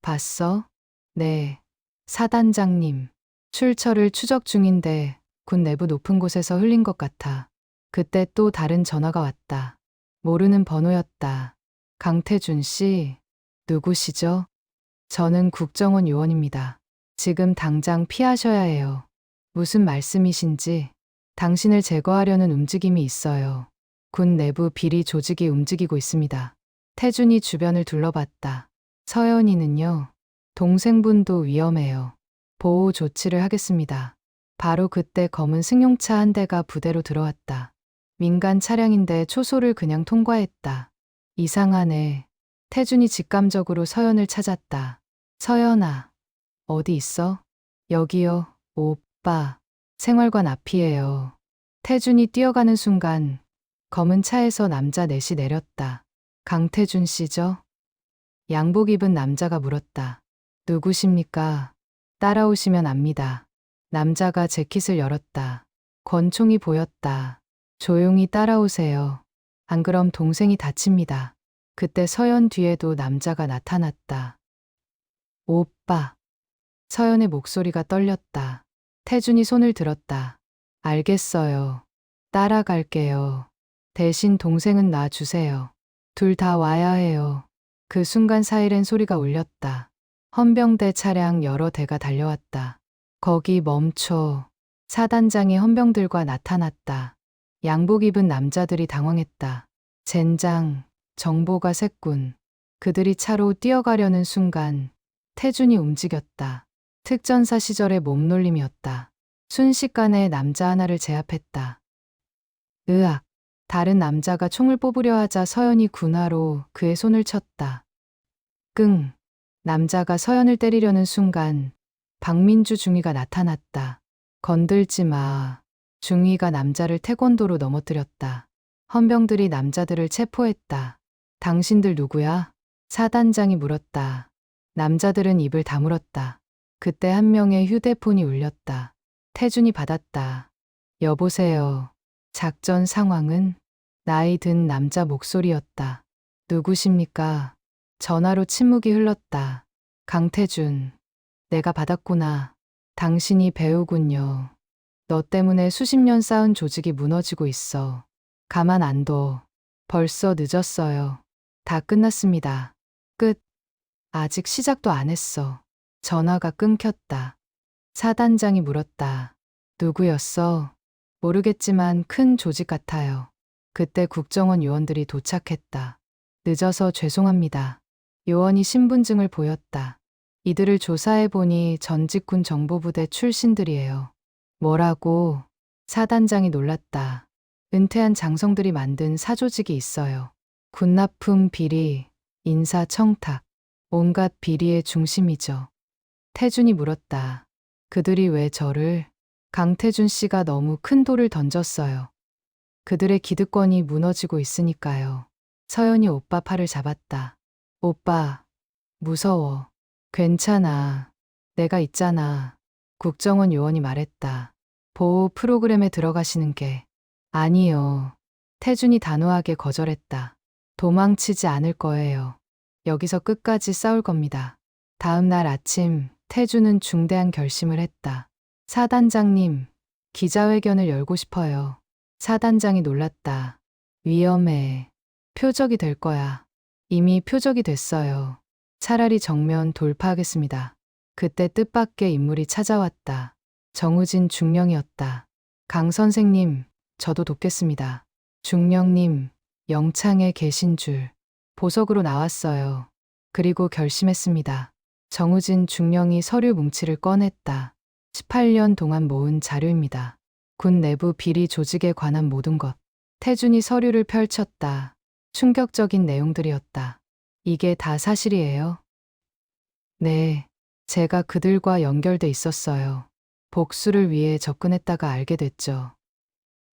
봤어? 네. 사단장님, 출처를 추적 중인데 군 내부 높은 곳에서 흘린 것 같아. 그때 또 다른 전화가 왔다. 모르는 번호였다. 강태준 씨, 누구시죠? 저는 국정원 요원입니다. 지금 당장 피하셔야 해요. 무슨 말씀이신지. 당신을 제거하려는 움직임이 있어요. 군 내부 비리 조직이 움직이고 있습니다. 태준이 주변을 둘러봤다. 서연이는요? 동생분도 위험해요. 보호 조치를 하겠습니다. 바로 그때 검은 승용차 한 대가 부대로 들어왔다. 민간 차량인데 초소를 그냥 통과했다. 이상하네. 태준이 직감적으로 서연을 찾았다. 서연아, 어디 있어? 여기요, 오빠. 생활관 앞이에요. 태준이 뛰어가는 순간 검은 차에서 남자 넷이 내렸다. 강태준 씨죠? 양복 입은 남자가 물었다. 누구십니까? 따라오시면 압니다. 남자가 재킷을 열었다. 권총이 보였다. 조용히 따라오세요. 안 그럼 동생이 다칩니다. 그때 서연 뒤에도 남자가 나타났다. 오빠. 서연의 목소리가 떨렸다. 태준이 손을 들었다. 알겠어요. 따라갈게요. 대신 동생은 놔주세요. 둘 다 와야 해요. 그 순간 사이렌 소리가 울렸다. 헌병대 차량 여러 대가 달려왔다. 거기 멈춰. 사단장이 헌병들과 나타났다. 양복 입은 남자들이 당황했다. 젠장, 정보가 샜군. 그들이 차로 뛰어가려는 순간 태준이 움직였다. 특전사 시절의 몸놀림이었다. 순식간에 남자 하나를 제압했다. 으악. 다른 남자가 총을 뽑으려 하자 서연이 군화로 그의 손을 쳤다. 끙. 남자가 서연을 때리려는 순간 박민주 중위가 나타났다. 건들지 마. 중위가 남자를 태권도로 넘어뜨렸다. 헌병들이 남자들을 체포했다. 당신들 누구야? 사단장이 물었다. 남자들은 입을 다물었다. 그때 한 명의 휴대폰이 울렸다. 태준이 받았다. 여보세요. 작전 상황은? 나이 든 남자 목소리였다. 누구십니까? 전화로 침묵이 흘렀다. 강태준. 내가 받았구나. 당신이 배우군요. 너 때문에 수십 년 쌓은 조직이 무너지고 있어. 가만 안 둬. 벌써 늦었어요. 다 끝났습니다. 끝. 아직 시작도 안 했어. 전화가 끊겼다. 사단장이 물었다. 누구였어? 모르겠지만 큰 조직 같아요. 그때 국정원 요원들이 도착했다. 늦어서 죄송합니다. 요원이 신분증을 보였다. 이들을 조사해보니 전직군 정보부대 출신들이에요. 뭐라고? 사단장이 놀랐다. 은퇴한 장성들이 만든 사조직이 있어요. 군납품 비리, 인사 청탁, 온갖 비리의 중심이죠. 태준이 물었다. 그들이 왜 저를? 강태준 씨가 너무 큰 돌을 던졌어요. 그들의 기득권이 무너지고 있으니까요. 서연이 오빠 팔을 잡았다. 오빠, 무서워. 괜찮아. 내가 있잖아. 국정원 요원이 말했다. 보호 프로그램에 들어가시는 게. 아니요. 태준이 단호하게 거절했다. 도망치지 않을 거예요. 여기서 끝까지 싸울 겁니다. 다음 날 아침, 태준은 중대한 결심을 했다. 사단장님, 기자회견을 열고 싶어요. 사단장이 놀랐다. 위험해. 표적이 될 거야. 이미 표적이 됐어요. 차라리 정면 돌파하겠습니다. 그때 뜻밖의 인물이 찾아왔다. 정우진 중령이었다. 강 선생님, 저도 돕겠습니다. 중령님, 영창에 계신 줄. 보석으로 나왔어요. 그리고 결심했습니다. 정우진 중령이 서류 뭉치를 꺼냈다. 18년 동안 모은 자료입니다. 군 내부 비리 조직에 관한 모든 것. 태준이 서류를 펼쳤다. 충격적인 내용들이었다. 이게 다 사실이에요? 네, 제가 그들과 연결돼 있었어요. 복수를 위해 접근했다가 알게 됐죠.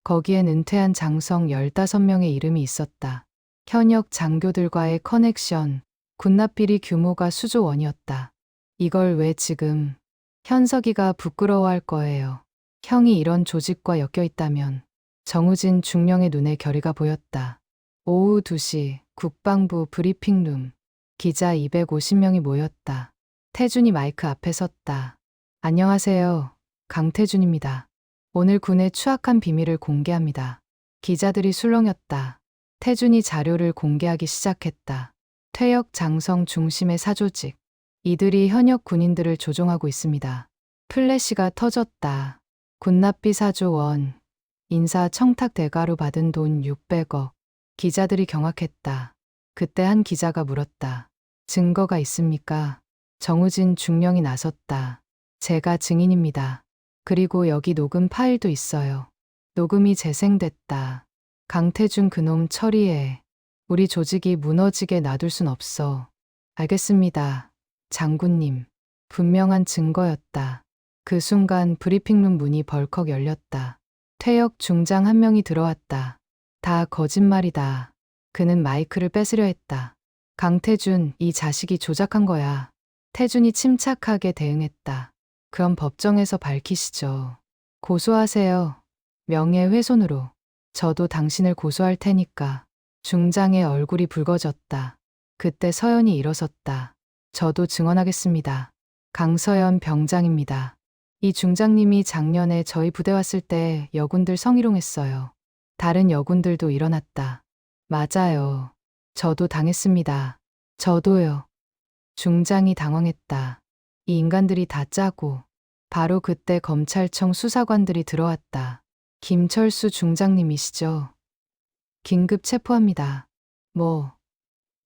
거기엔 은퇴한 장성 15명의 이름이 있었다. 현역 장교들과의 커넥션, 군납비리 규모가 수조 원이었다. 이걸 왜 지금? 현석이가 부끄러워할 거예요. 형이 이런 조직과 엮여 있다면. 정우진 중령의 눈에 결의가 보였다. 오후 2시 국방부 브리핑룸. 기자 250명이 모였다. 태준이 마이크 앞에 섰다. 안녕하세요. 강태준입니다. 오늘 군의 추악한 비밀을 공개합니다. 기자들이 술렁였다. 태준이 자료를 공개하기 시작했다. 퇴역 장성 중심의 사조직. 이들이 현역 군인들을 조종하고 있습니다. 플래시가 터졌다. 군납비 4조 원. 인사 청탁 대가로 받은 돈 600억. 기자들이 경악했다. 그때 한 기자가 물었다. 증거가 있습니까? 정우진 중령이 나섰다. 제가 증인입니다. 그리고 여기 녹음 파일도 있어요. 녹음이 재생됐다. 강태준 그놈 처리해. 우리 조직이 무너지게 놔둘 순 없어. 알겠습니다. 장군님. 분명한 증거였다. 그 순간 브리핑룸 문이 벌컥 열렸다. 퇴역 중장 한 명이 들어왔다. 다 거짓말이다. 그는 마이크를 뺏으려 했다. 강태준, 이 자식이 조작한 거야. 태준이 침착하게 대응했다. 그럼 법정에서 밝히시죠. 고소하세요. 명예훼손으로. 저도 당신을 고소할 테니까. 중장의 얼굴이 붉어졌다. 그때 서연이 일어섰다. 저도 증언하겠습니다. 강서연 병장입니다. 이 중장님이 작년에 저희 부대 왔을 때 여군들 성희롱했어요. 다른 여군들도 일어났다. 맞아요. 저도 당했습니다. 저도요. 중장이 당황했다. 이 인간들이 다 짜고. 바로 그때 검찰청 수사관들이 들어왔다. 김철수 중장님이시죠? 긴급 체포합니다.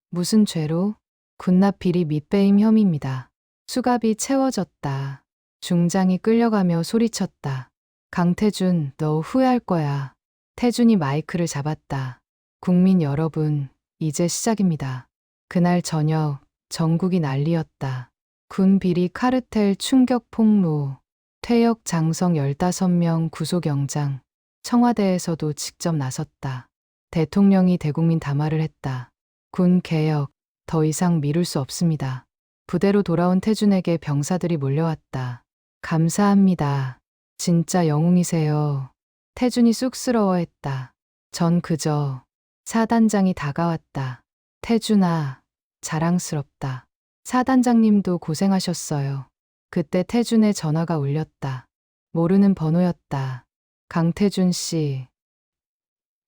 무슨 죄로? 군납 비리 및배임 혐의입니다. 수갑이 채워졌다. 중장이 끌려가며 소리쳤다. 강태준, 너 후회할 거야. 태준이 마이크를 잡았다. 국민 여러분, 이제 시작입니다. 그날 저녁, 전국이 난리였다. 군 비리 카르텔 충격 폭로, 퇴역 장성 15명 구속영장, 청와대에서도 직접 나섰다. 대통령이 대국민 담화를 했다. 군 개혁, 더 이상 미룰 수 없습니다. 부대로 돌아온 태준에게 병사들이 몰려왔다. 감사합니다. 진짜 영웅이세요. 태준이 쑥스러워했다. 전 그저 사단장이 다가왔다. 태준아, 자랑스럽다. 사단장님도 고생하셨어요. 그때 태준의 전화가 울렸다. 모르는 번호였다. 강태준 씨.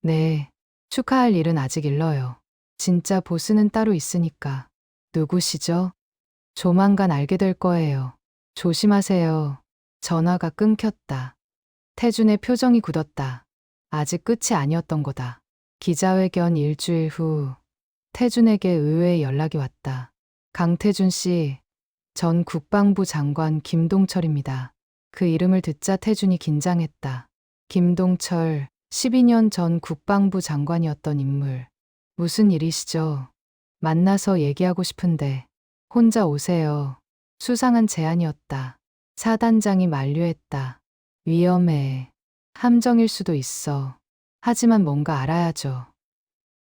네, 축하할 일은 아직 일러요. 진짜 보스는 따로 있으니까. 누구시죠? 조만간 알게 될 거예요. 조심하세요. 전화가 끊겼다. 태준의 표정이 굳었다. 아직 끝이 아니었던 거다. 기자회견 일주일 후 태준에게 의외의 연락이 왔다. 강태준 씨, 전 국방부 장관 김동철입니다. 그 이름을 듣자 태준이 긴장했다. 김동철, 12년 전 국방부 장관이었던 인물. 무슨 일이시죠? 만나서 얘기하고 싶은데 혼자 오세요. 수상한 제안이었다. 사단장이 만류했다. 위험해. 함정일 수도 있어. 하지만 뭔가 알아야죠.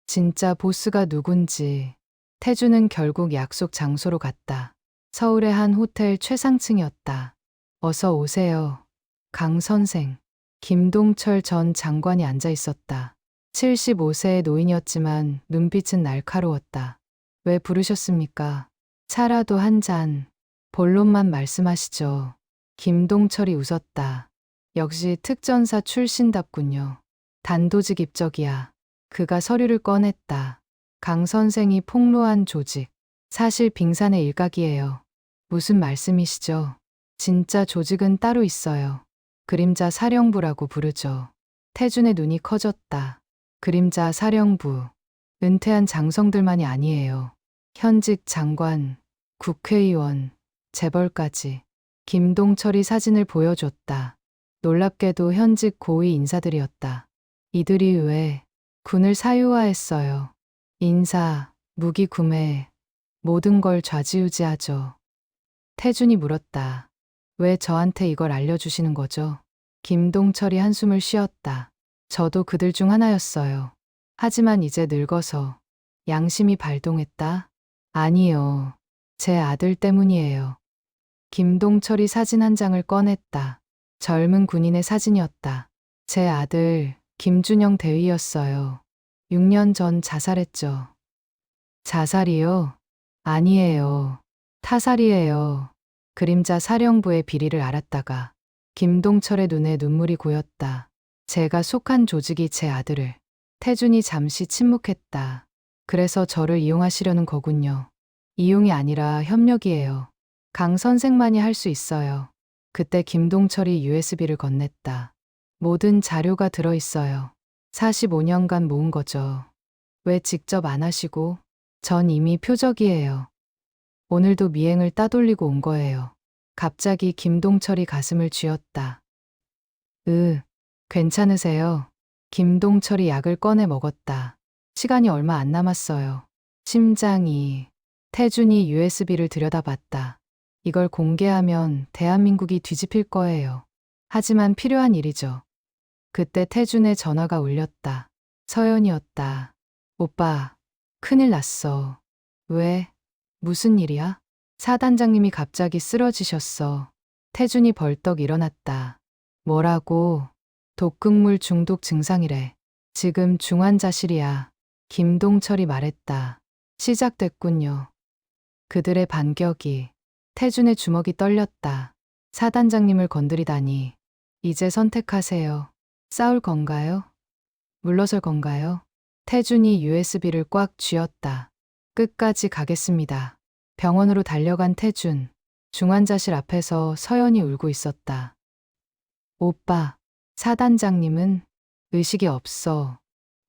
진짜 보스가 누군지. 태준은 결국 약속 장소로 갔다. 서울의 한 호텔 최상층이었다. 어서 오세요. 강 선생. 김동철 전 장관이 앉아 있었다. 75세의 노인이었지만 눈빛은 날카로웠다. 왜 부르셨습니까? 차라도 한 잔. 본론만 말씀하시죠. 김동철이 웃었다. 역시 특전사 출신답군요. 단도직 입적이야. 그가 서류를 꺼냈다. 강 선생이 폭로한 조직. 사실 빙산의 일각이에요. 무슨 말씀이시죠? 진짜 조직은 따로 있어요. 그림자 사령부라고 부르죠. 태준의 눈이 커졌다. 그림자 사령부. 은퇴한 장성들만이 아니에요. 현직 장관, 국회의원, 재벌까지. 김동철이 사진을 보여줬다. 놀랍게도 현직 고위 인사들이었다. 이들이 왜 군을 사유화했어요. 인사, 무기 구매, 모든 걸 좌지우지하죠. 태준이 물었다. 왜 저한테 이걸 알려주시는 거죠? 김동철이 한숨을 쉬었다. 저도 그들 중 하나였어요. 하지만 이제 늙어서 양심이 발동했다? 아니요. 제 아들 때문이에요. 김동철이 사진 한 장을 꺼냈다. 젊은 군인의 사진이었다. 제 아들 김준영 대위였어요. 6년 전 자살했죠. 자살이요? 아니에요. 타살이에요. 그림자 사령부의 비리를 알았다가 김동철의 눈에 눈물이 고였다. 제가 속한 조직이 제 아들을. 태준이 잠시 침묵했다. 그래서 저를 이용하시려는 거군요. 이용이 아니라 협력이에요. 강 선생만이 할 수 있어요. 그때 김동철이 USB를 건넸다. 모든 자료가 들어있어요. 45년간 모은 거죠. 왜 직접 안 하시고? 전 이미 표적이에요. 오늘도 미행을 따돌리고 온 거예요. 갑자기 김동철이 가슴을 쥐었다. 괜찮으세요? 김동철이 약을 꺼내 먹었다. 시간이 얼마 안 남았어요. 심장이. 태준이 USB를 들여다봤다. 이걸 공개하면 대한민국이 뒤집힐 거예요. 하지만 필요한 일이죠. 그때 태준의 전화가 울렸다. 서연이었다. 오빠, 큰일 났어. 왜? 무슨 일이야? 사단장님이 갑자기 쓰러지셨어. 태준이 벌떡 일어났다. 뭐라고? 독극물 중독 증상이래. 지금 중환자실이야. 김동철이 말했다. 시작됐군요. 그들의 반격이. 태준의 주먹이 떨렸다. 사단장님을 건드리다니. 이제 선택하세요. 싸울 건가요? 물러설 건가요? 태준이 USB를 꽉 쥐었다. 끝까지 가겠습니다. 병원으로 달려간 태준. 중환자실 앞에서 서연이 울고 있었다. 오빠, 사단장님은 의식이 없어.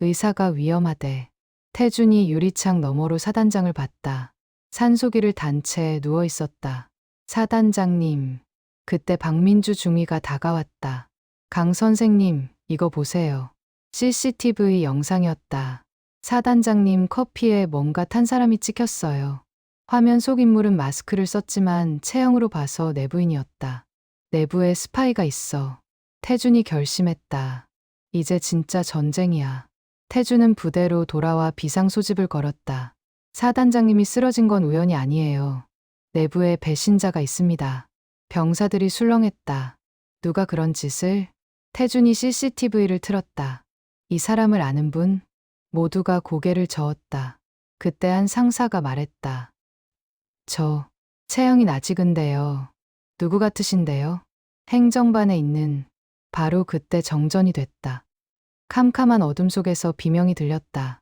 의사가 위험하대. 태준이 유리창 너머로 사단장을 봤다. 산소기를 단 채 누워 있었다. 사단장님. 그때 박민주 중위가 다가왔다. 강 선생님, 이거 보세요. CCTV 영상이었다. 사단장님 커피에 뭔가 탄 사람이 찍혔어요. 화면 속 인물은 마스크를 썼지만 체형으로 봐서 내부인이었다. 내부에 스파이가 있어. 태준이 결심했다. 이제 진짜 전쟁이야. 태준은 부대로 돌아와 비상소집을 걸었다. 사단장님이 쓰러진 건 우연이 아니에요. 내부에 배신자가 있습니다. 병사들이 술렁했다. 누가 그런 짓을? 태준이 CCTV를 틀었다. 이 사람을 아는 분? 모두가 고개를 저었다. 그때 한 상사가 말했다. 채영이 낯익은데요. 누구 같으신데요? 행정반에 있는. 바로 그때 정전이 됐다. 캄캄한 어둠 속에서 비명이 들렸다.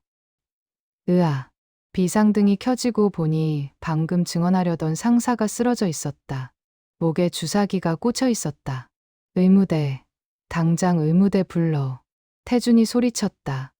으아. 비상등이 켜지고 보니 방금 증언하려던 상사가 쓰러져 있었다. 목에 주사기가 꽂혀 있었다. 의무대. 당장 의무대 불러. 태준이 소리쳤다.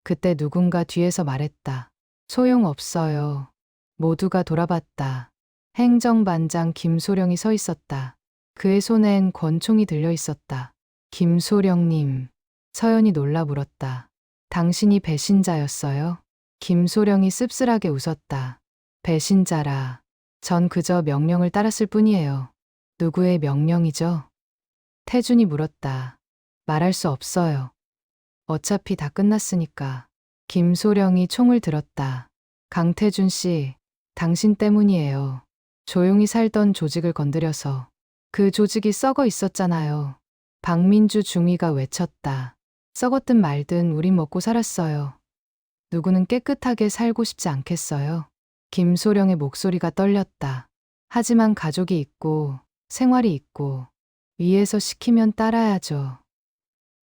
그때 누군가 뒤에서 말했다. 소용없어요. 모두가 돌아봤다. 행정반장 김소령이 서 있었다. 그의 손엔 권총이 들려 있었다. 김소령님. 서연이 놀라 물었다. 당신이 배신자였어요? 김소령이 씁쓸하게 웃었다. 배신자라. 전 그저 명령을 따랐을 뿐이에요. 누구의 명령이죠? 태준이 물었다. 말할 수 없어요. 어차피 다 끝났으니까. 김소령이 총을 들었다. 강태준 씨, 당신 때문이에요. 조용히 살던 조직을 건드려서. 그 조직이 썩어 있었잖아요. 박민주 중위가 외쳤다. 썩었든 말든 우린 먹고 살았어요. 누구는 깨끗하게 살고 싶지 않겠어요? 김소령의 목소리가 떨렸다. 하지만 가족이 있고 생활이 있고 위에서 시키면 따라야죠.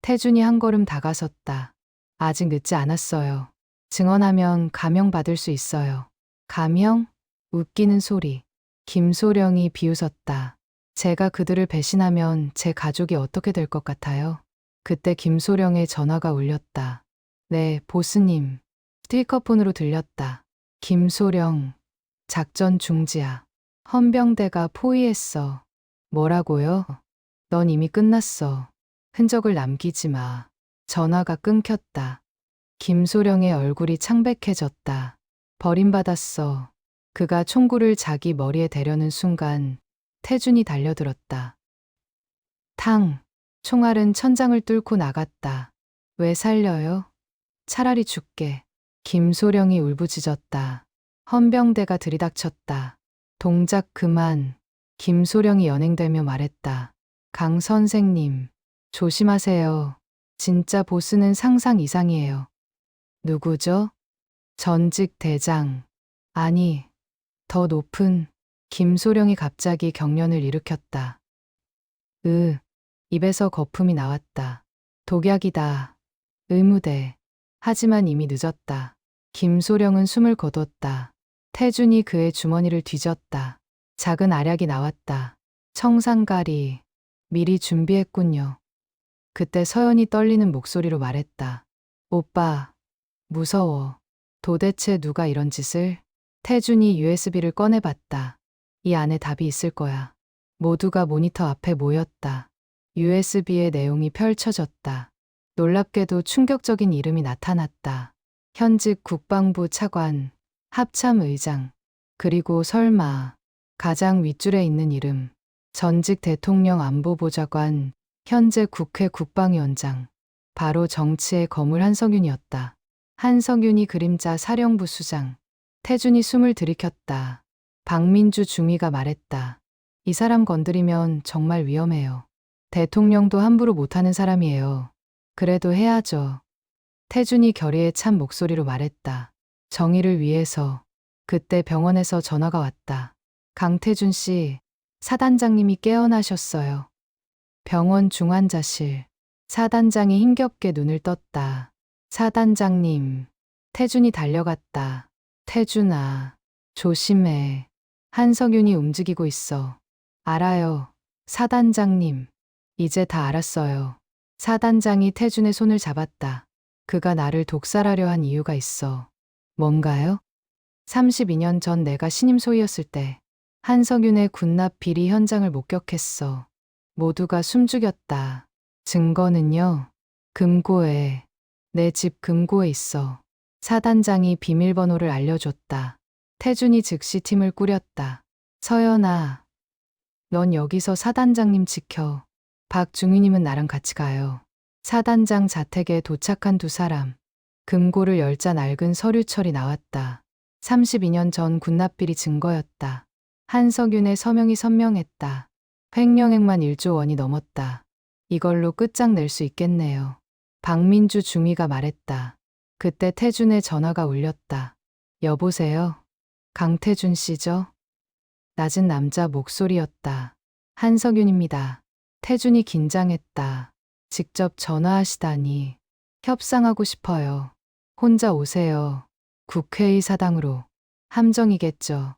태준이 한 걸음 다가섰다. 아직 늦지 않았어요. 증언하면 감형받을 수 있어요. 감형? 웃기는 소리. 김소령이 비웃었다. 제가 그들을 배신하면 제 가족이 어떻게 될 것 같아요? 그때 김소령의 전화가 울렸다. 네, 보스님. 스피커폰으로 들렸다. 김소령, 작전 중지야. 헌병대가 포위했어. 뭐라고요? 넌 이미 끝났어. 흔적을 남기지 마. 전화가 끊겼다. 김소령의 얼굴이 창백해졌다. 버림받았어. 그가 총구를 자기 머리에 대려는 순간 태준이 달려들었다. 탕! 총알은 천장을 뚫고 나갔다. 왜 살려요? 차라리 죽게. 김소령이 울부짖었다. 헌병대가 들이닥쳤다. 동작 그만. 김소령이 연행되며 말했다. 강 선생님, 조심하세요. 진짜 보스는 상상 이상이에요. 누구죠? 전직 대장. 아니, 더 높은. 김소령이 갑자기 경련을 일으켰다. 입에서 거품이 나왔다. 독약이다. 의무대. 하지만 이미 늦었다. 김소령은 숨을 거뒀다. 태준이 그의 주머니를 뒤졌다. 작은 알약이 나왔다. 청산가리. 미리 준비했군요. 그때 서연이 떨리는 목소리로 말했다. 오빠, 무서워. 도대체 누가 이런 짓을? 태준이 USB를 꺼내봤다. 이 안에 답이 있을 거야. 모두가 모니터 앞에 모였다. USB의 내용이 펼쳐졌다. 놀랍게도 충격적인 이름이 나타났다. 현직 국방부 차관, 합참 의장, 그리고 설마 가장 윗줄에 있는 이름, 전직 대통령 안보보좌관, 현재 국회 국방위원장, 바로 정치의 거물 한성윤이었다. 한성윤이 그림자 사령부 수장. 태준이 숨을 들이켰다. 박민주 중위가 말했다. 이 사람 건드리면 정말 위험해요. 대통령도 함부로 못하는 사람이에요. 그래도 해야죠. 태준이 결의에 찬 목소리로 말했다. 정의를 위해서. 그때 병원에서 전화가 왔다. 강태준 씨, 사단장님이 깨어나셨어요. 병원 중환자실. 사단장이 힘겹게 눈을 떴다. 사단장님. 태준이 달려갔다. 태준아, 조심해. 한성윤이 움직이고 있어. 알아요. 사단장님. 이제 다 알았어요. 사단장이 태준의 손을 잡았다. 그가 나를 독살하려 한 이유가 있어. 뭔가요? 32년 전 내가 신임 소위였을 때 한성윤의 군납 비리 현장을 목격했어. 모두가 숨죽였다. 증거는요? 금고에. 내 집 금고에 있어. 사단장이 비밀번호를 알려줬다. 태준이 즉시 팀을 꾸렸다. 서연아, 넌 여기서 사단장님 지켜. 박중희님은 나랑 같이 가요. 사단장 자택에 도착한 두 사람. 금고를 열자 낡은 서류철이 나왔다. 32년 전 군납비리 증거였다. 한석윤의 서명이 선명했다. 횡령액만 1조 원이 넘었다. 이걸로 끝장낼 수 있겠네요. 박민주 중위가 말했다. 그때 태준의 전화가 울렸다. 여보세요? 강태준 씨죠? 낮은 남자 목소리였다. 한석윤입니다. 태준이 긴장했다. 직접 전화하시다니. 협상하고 싶어요. 혼자 오세요. 국회의 사당으로. 함정이겠죠.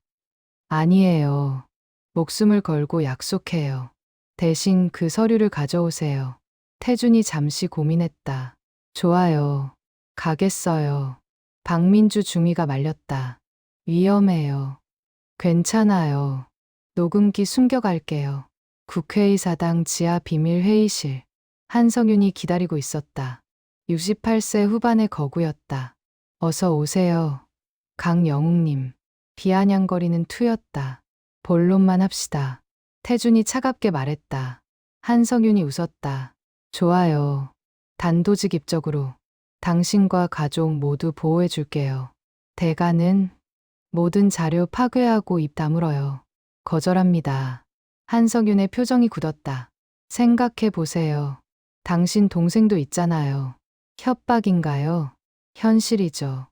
아니에요. 목숨을 걸고 약속해요. 대신 그 서류를 가져오세요. 태준이 잠시 고민했다. 좋아요. 가겠어요. 박민주 중위가 말렸다. 위험해요. 괜찮아요. 녹음기 숨겨갈게요. 국회의 사당 지하 비밀 회의실. 한석윤이 기다리고 있었다. 68세 후반의 거구였다. 어서 오세요. 강영웅님. 비아냥거리는 투였다. 본론만 합시다. 태준이 차갑게 말했다. 한석윤이 웃었다. 좋아요. 단도직입적으로. 당신과 가족 모두 보호해 줄게요. 대가는 모든 자료 파괴하고 입 다물어요. 거절합니다. 한석윤의 표정이 굳었다. 생각해 보세요. 당신 동생도 있잖아요. 협박인가요? 현실이죠.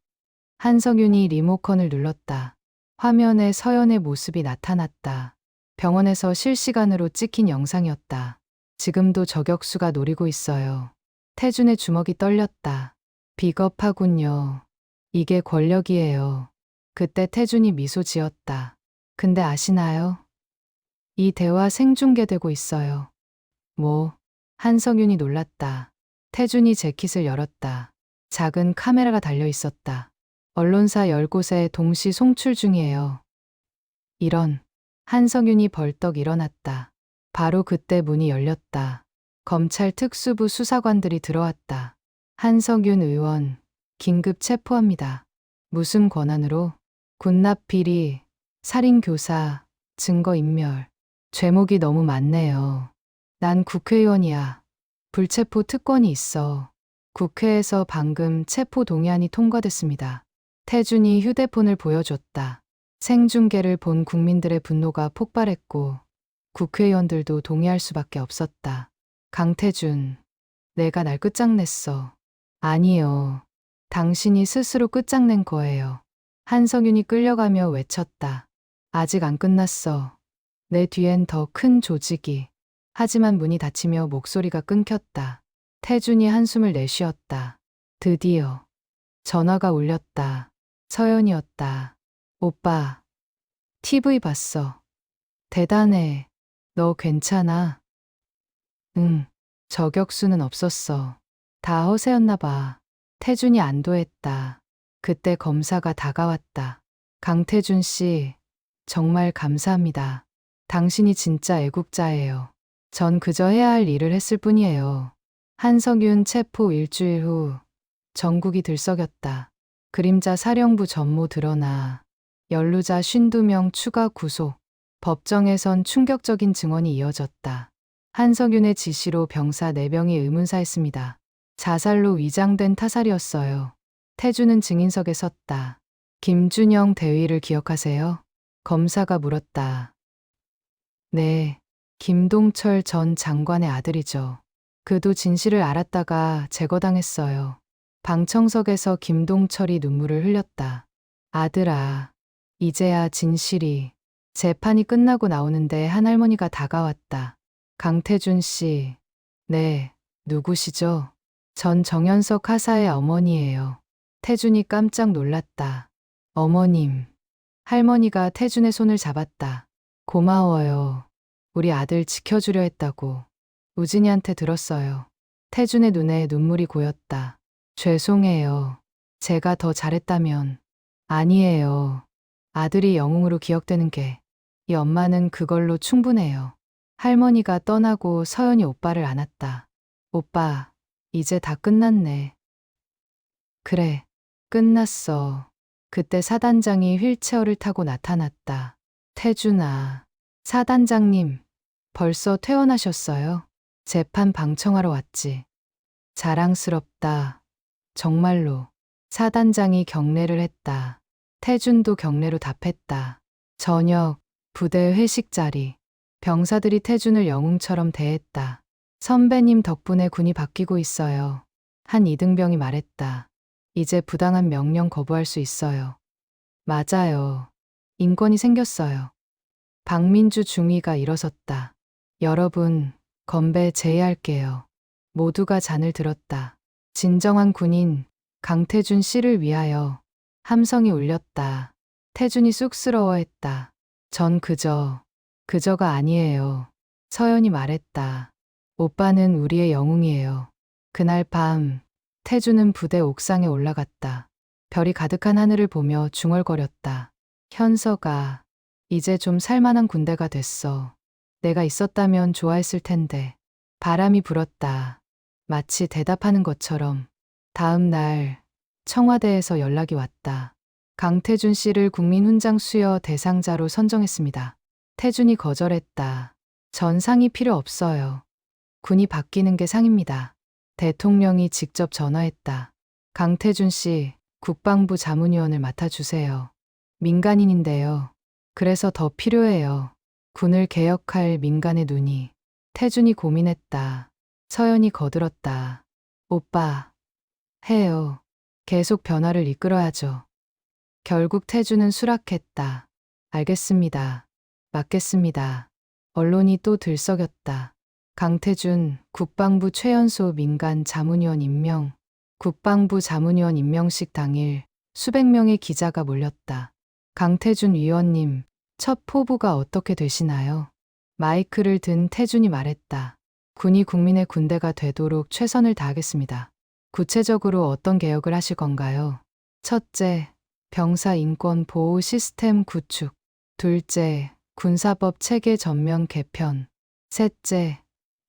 한석윤이 리모컨을 눌렀다. 화면에 서연의 모습이 나타났다. 병원에서 실시간으로 찍힌 영상이었다. 지금도 저격수가 노리고 있어요. 태준의 주먹이 떨렸다. 비겁하군요. 이게 권력이에요. 그때 태준이 미소 지었다. 근데 아시나요? 이 대화 생중계되고 있어요. 뭐? 한석윤이 놀랐다. 태준이 재킷을 열었다. 작은 카메라가 달려 있었다. 언론사 10곳에 동시 송출 중이에요. 이런. 한석윤이 벌떡 일어났다. 바로 그때 문이 열렸다. 검찰 특수부 수사관들이 들어왔다. 한석윤 의원, 긴급 체포합니다. 무슨 권한으로? 군납 비리, 살인교사, 증거인멸. 죄목이 너무 많네요. 난 국회의원이야. 불체포 특권이 있어. 국회에서 방금 체포 동의안이 통과됐습니다. 태준이 휴대폰을 보여줬다. 생중계를 본 국민들의 분노가 폭발했고 국회의원들도 동의할 수밖에 없었다. 강태준, 내가 날 끝장냈어. 아니요. 당신이 스스로 끝장낸 거예요. 한석윤이 끌려가며 외쳤다. 아직 안 끝났어. 내 뒤엔 더 큰 조직이. 하지만 문이 닫히며 목소리가 끊겼다. 태준이 한숨을 내쉬었다. 드디어 전화가 울렸다. 서연이었다. 오빠, TV 봤어. 대단해. 너 괜찮아? 응, 저격수는 없었어. 다 허세였나 봐. 태준이 안도했다. 그때 검사가 다가왔다. 강태준 씨, 정말 감사합니다. 당신이 진짜 애국자예요. 전 그저 해야 할 일을 했을 뿐이에요. 한석윤 체포 일주일 후 전국이 들썩였다. 그림자 사령부 전모 드러나 연루자 52명 추가 구속. 법정에선 충격적인 증언이 이어졌다. 한석윤의 지시로 병사 4명이 의문사했습니다. 자살로 위장된 타살이었어요. 태준은 증인석에 섰다. 김준영 대위를 기억하세요? 검사가 물었다. 네, 김동철 전 장관의 아들이죠. 그도 진실을 알았다가 제거당했어요. 방청석에서 김동철이 눈물을 흘렸다. 아들아, 이제야 진실이. 재판이 끝나고 나오는데 한 할머니가 다가왔다. 강태준 씨, 네, 누구시죠? 전 정현석 하사의 어머니예요. 태준이 깜짝 놀랐다. 어머님. 할머니가 태준의 손을 잡았다. 고마워요. 우리 아들 지켜주려 했다고. 우진이한테 들었어요. 태준의 눈에 눈물이 고였다. 죄송해요. 제가 더 잘했다면. 아니에요. 아들이 영웅으로 기억되는 게 이 엄마는 그걸로 충분해요. 할머니가 떠나고 서연이 오빠를 안았다. 오빠, 이제 다 끝났네. 그래, 끝났어. 그때 사단장이 휠체어를 타고 나타났다. 태준아, 사단장님, 벌써 퇴원하셨어요? 재판 방청하러 왔지. 자랑스럽다. 정말로. 사단장이 경례를 했다. 태준도 경례로 답했다. 저녁, 부대 회식 자리. 병사들이 태준을 영웅처럼 대했다. 선배님 덕분에 군이 바뀌고 있어요. 한 이등병이 말했다. 이제 부당한 명령 거부할 수 있어요. 맞아요. 인권이 생겼어요. 박민주 중위가 일어섰다. 여러분, 건배 제의할게요. 모두가 잔을 들었다. 진정한 군인 강태준 씨를 위하여 함성이 울렸다. 태준이 쑥스러워했다. 전 그저가 아니에요. 서연이 말했다. 오빠는 우리의 영웅이에요. 그날 밤 태준은 부대 옥상에 올라갔다. 별이 가득한 하늘을 보며 중얼거렸다. 현서가 이제 좀 살만한 군대가 됐어. 내가 있었다면 좋아했을 텐데. 바람이 불었다. 마치 대답하는 것처럼. 다음 날 청와대에서 연락이 왔다. 강태준 씨를 국민훈장 수여 대상자로 선정했습니다. 태준이 거절했다. 전 상이 필요 없어요. 군이 바뀌는 게 상입니다. 대통령이 직접 전화했다. 강태준 씨, 국방부 자문위원을 맡아주세요. 민간인인데요. 그래서 더 필요해요. 군을 개혁할 민간의 눈이. 태준이 고민했다. 서연이 거들었다. 오빠, 해요. 계속 변화를 이끌어야죠. 결국 태준은 수락했다. 알겠습니다. 맡겠습니다. 언론이 또 들썩였다. 강태준 국방부 최연소 민간 자문위원 임명. 국방부 자문위원 임명식 당일 수백 명의 기자가 몰렸다. 강태준 위원님, 첫 포부가 어떻게 되시나요? 마이크를 든 태준이 말했다. 군이 국민의 군대가 되도록 최선을 다하겠습니다. 구체적으로 어떤 개혁을 하실 건가요? 첫째, 병사 인권 보호 시스템 구축. 둘째, 군사법 체계 전면 개편. 셋째,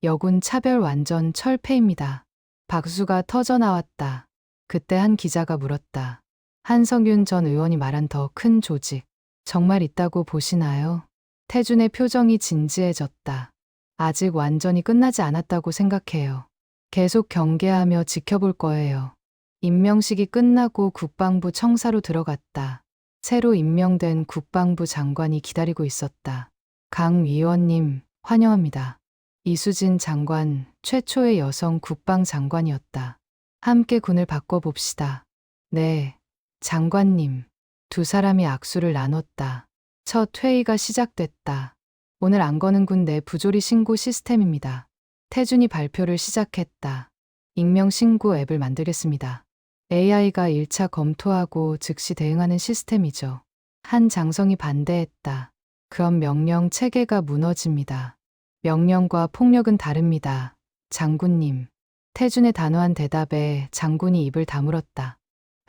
여군 차별 완전 철폐입니다. 박수가 터져 나왔다. 그때 한 기자가 물었다. 한성균 전 의원이 말한 더 큰 조직, 정말 있다고 보시나요? 태준의 표정이 진지해졌다. 아직 완전히 끝나지 않았다고 생각해요. 계속 경계하며 지켜볼 거예요. 임명식이 끝나고 국방부 청사로 들어갔다. 새로 임명된 국방부 장관이 기다리고 있었다. 강 위원님, 환영합니다. 이수진 장관, 최초의 여성 국방장관이었다. 함께 군을 바꿔봅시다. 네, 장관님. 두 사람이 악수를 나눴다. 첫 회의가 시작됐다. 오늘 안거는 군 내 부조리 신고 시스템입니다. 태준이 발표를 시작했다. 익명 신고 앱을 만들겠습니다. AI가 1차 검토하고 즉시 대응하는 시스템이죠. 한 장성이 반대했다. 그럼 명령 체계가 무너집니다. 명령과 폭력은 다릅니다. 장군님. 태준의 단호한 대답에 장군이 입을 다물었다.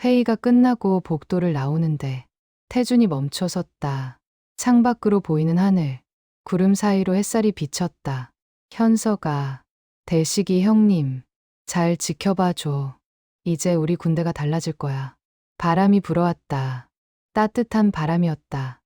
회의가 끝나고 복도를 나오는데 태준이 멈춰섰다. 창밖으로 보이는 하늘. 구름 사이로 햇살이 비쳤다. 현서가, 대식이 형님, 잘 지켜봐줘. 이제 우리 군대가 달라질 거야. 바람이 불어왔다. 따뜻한 바람이었다.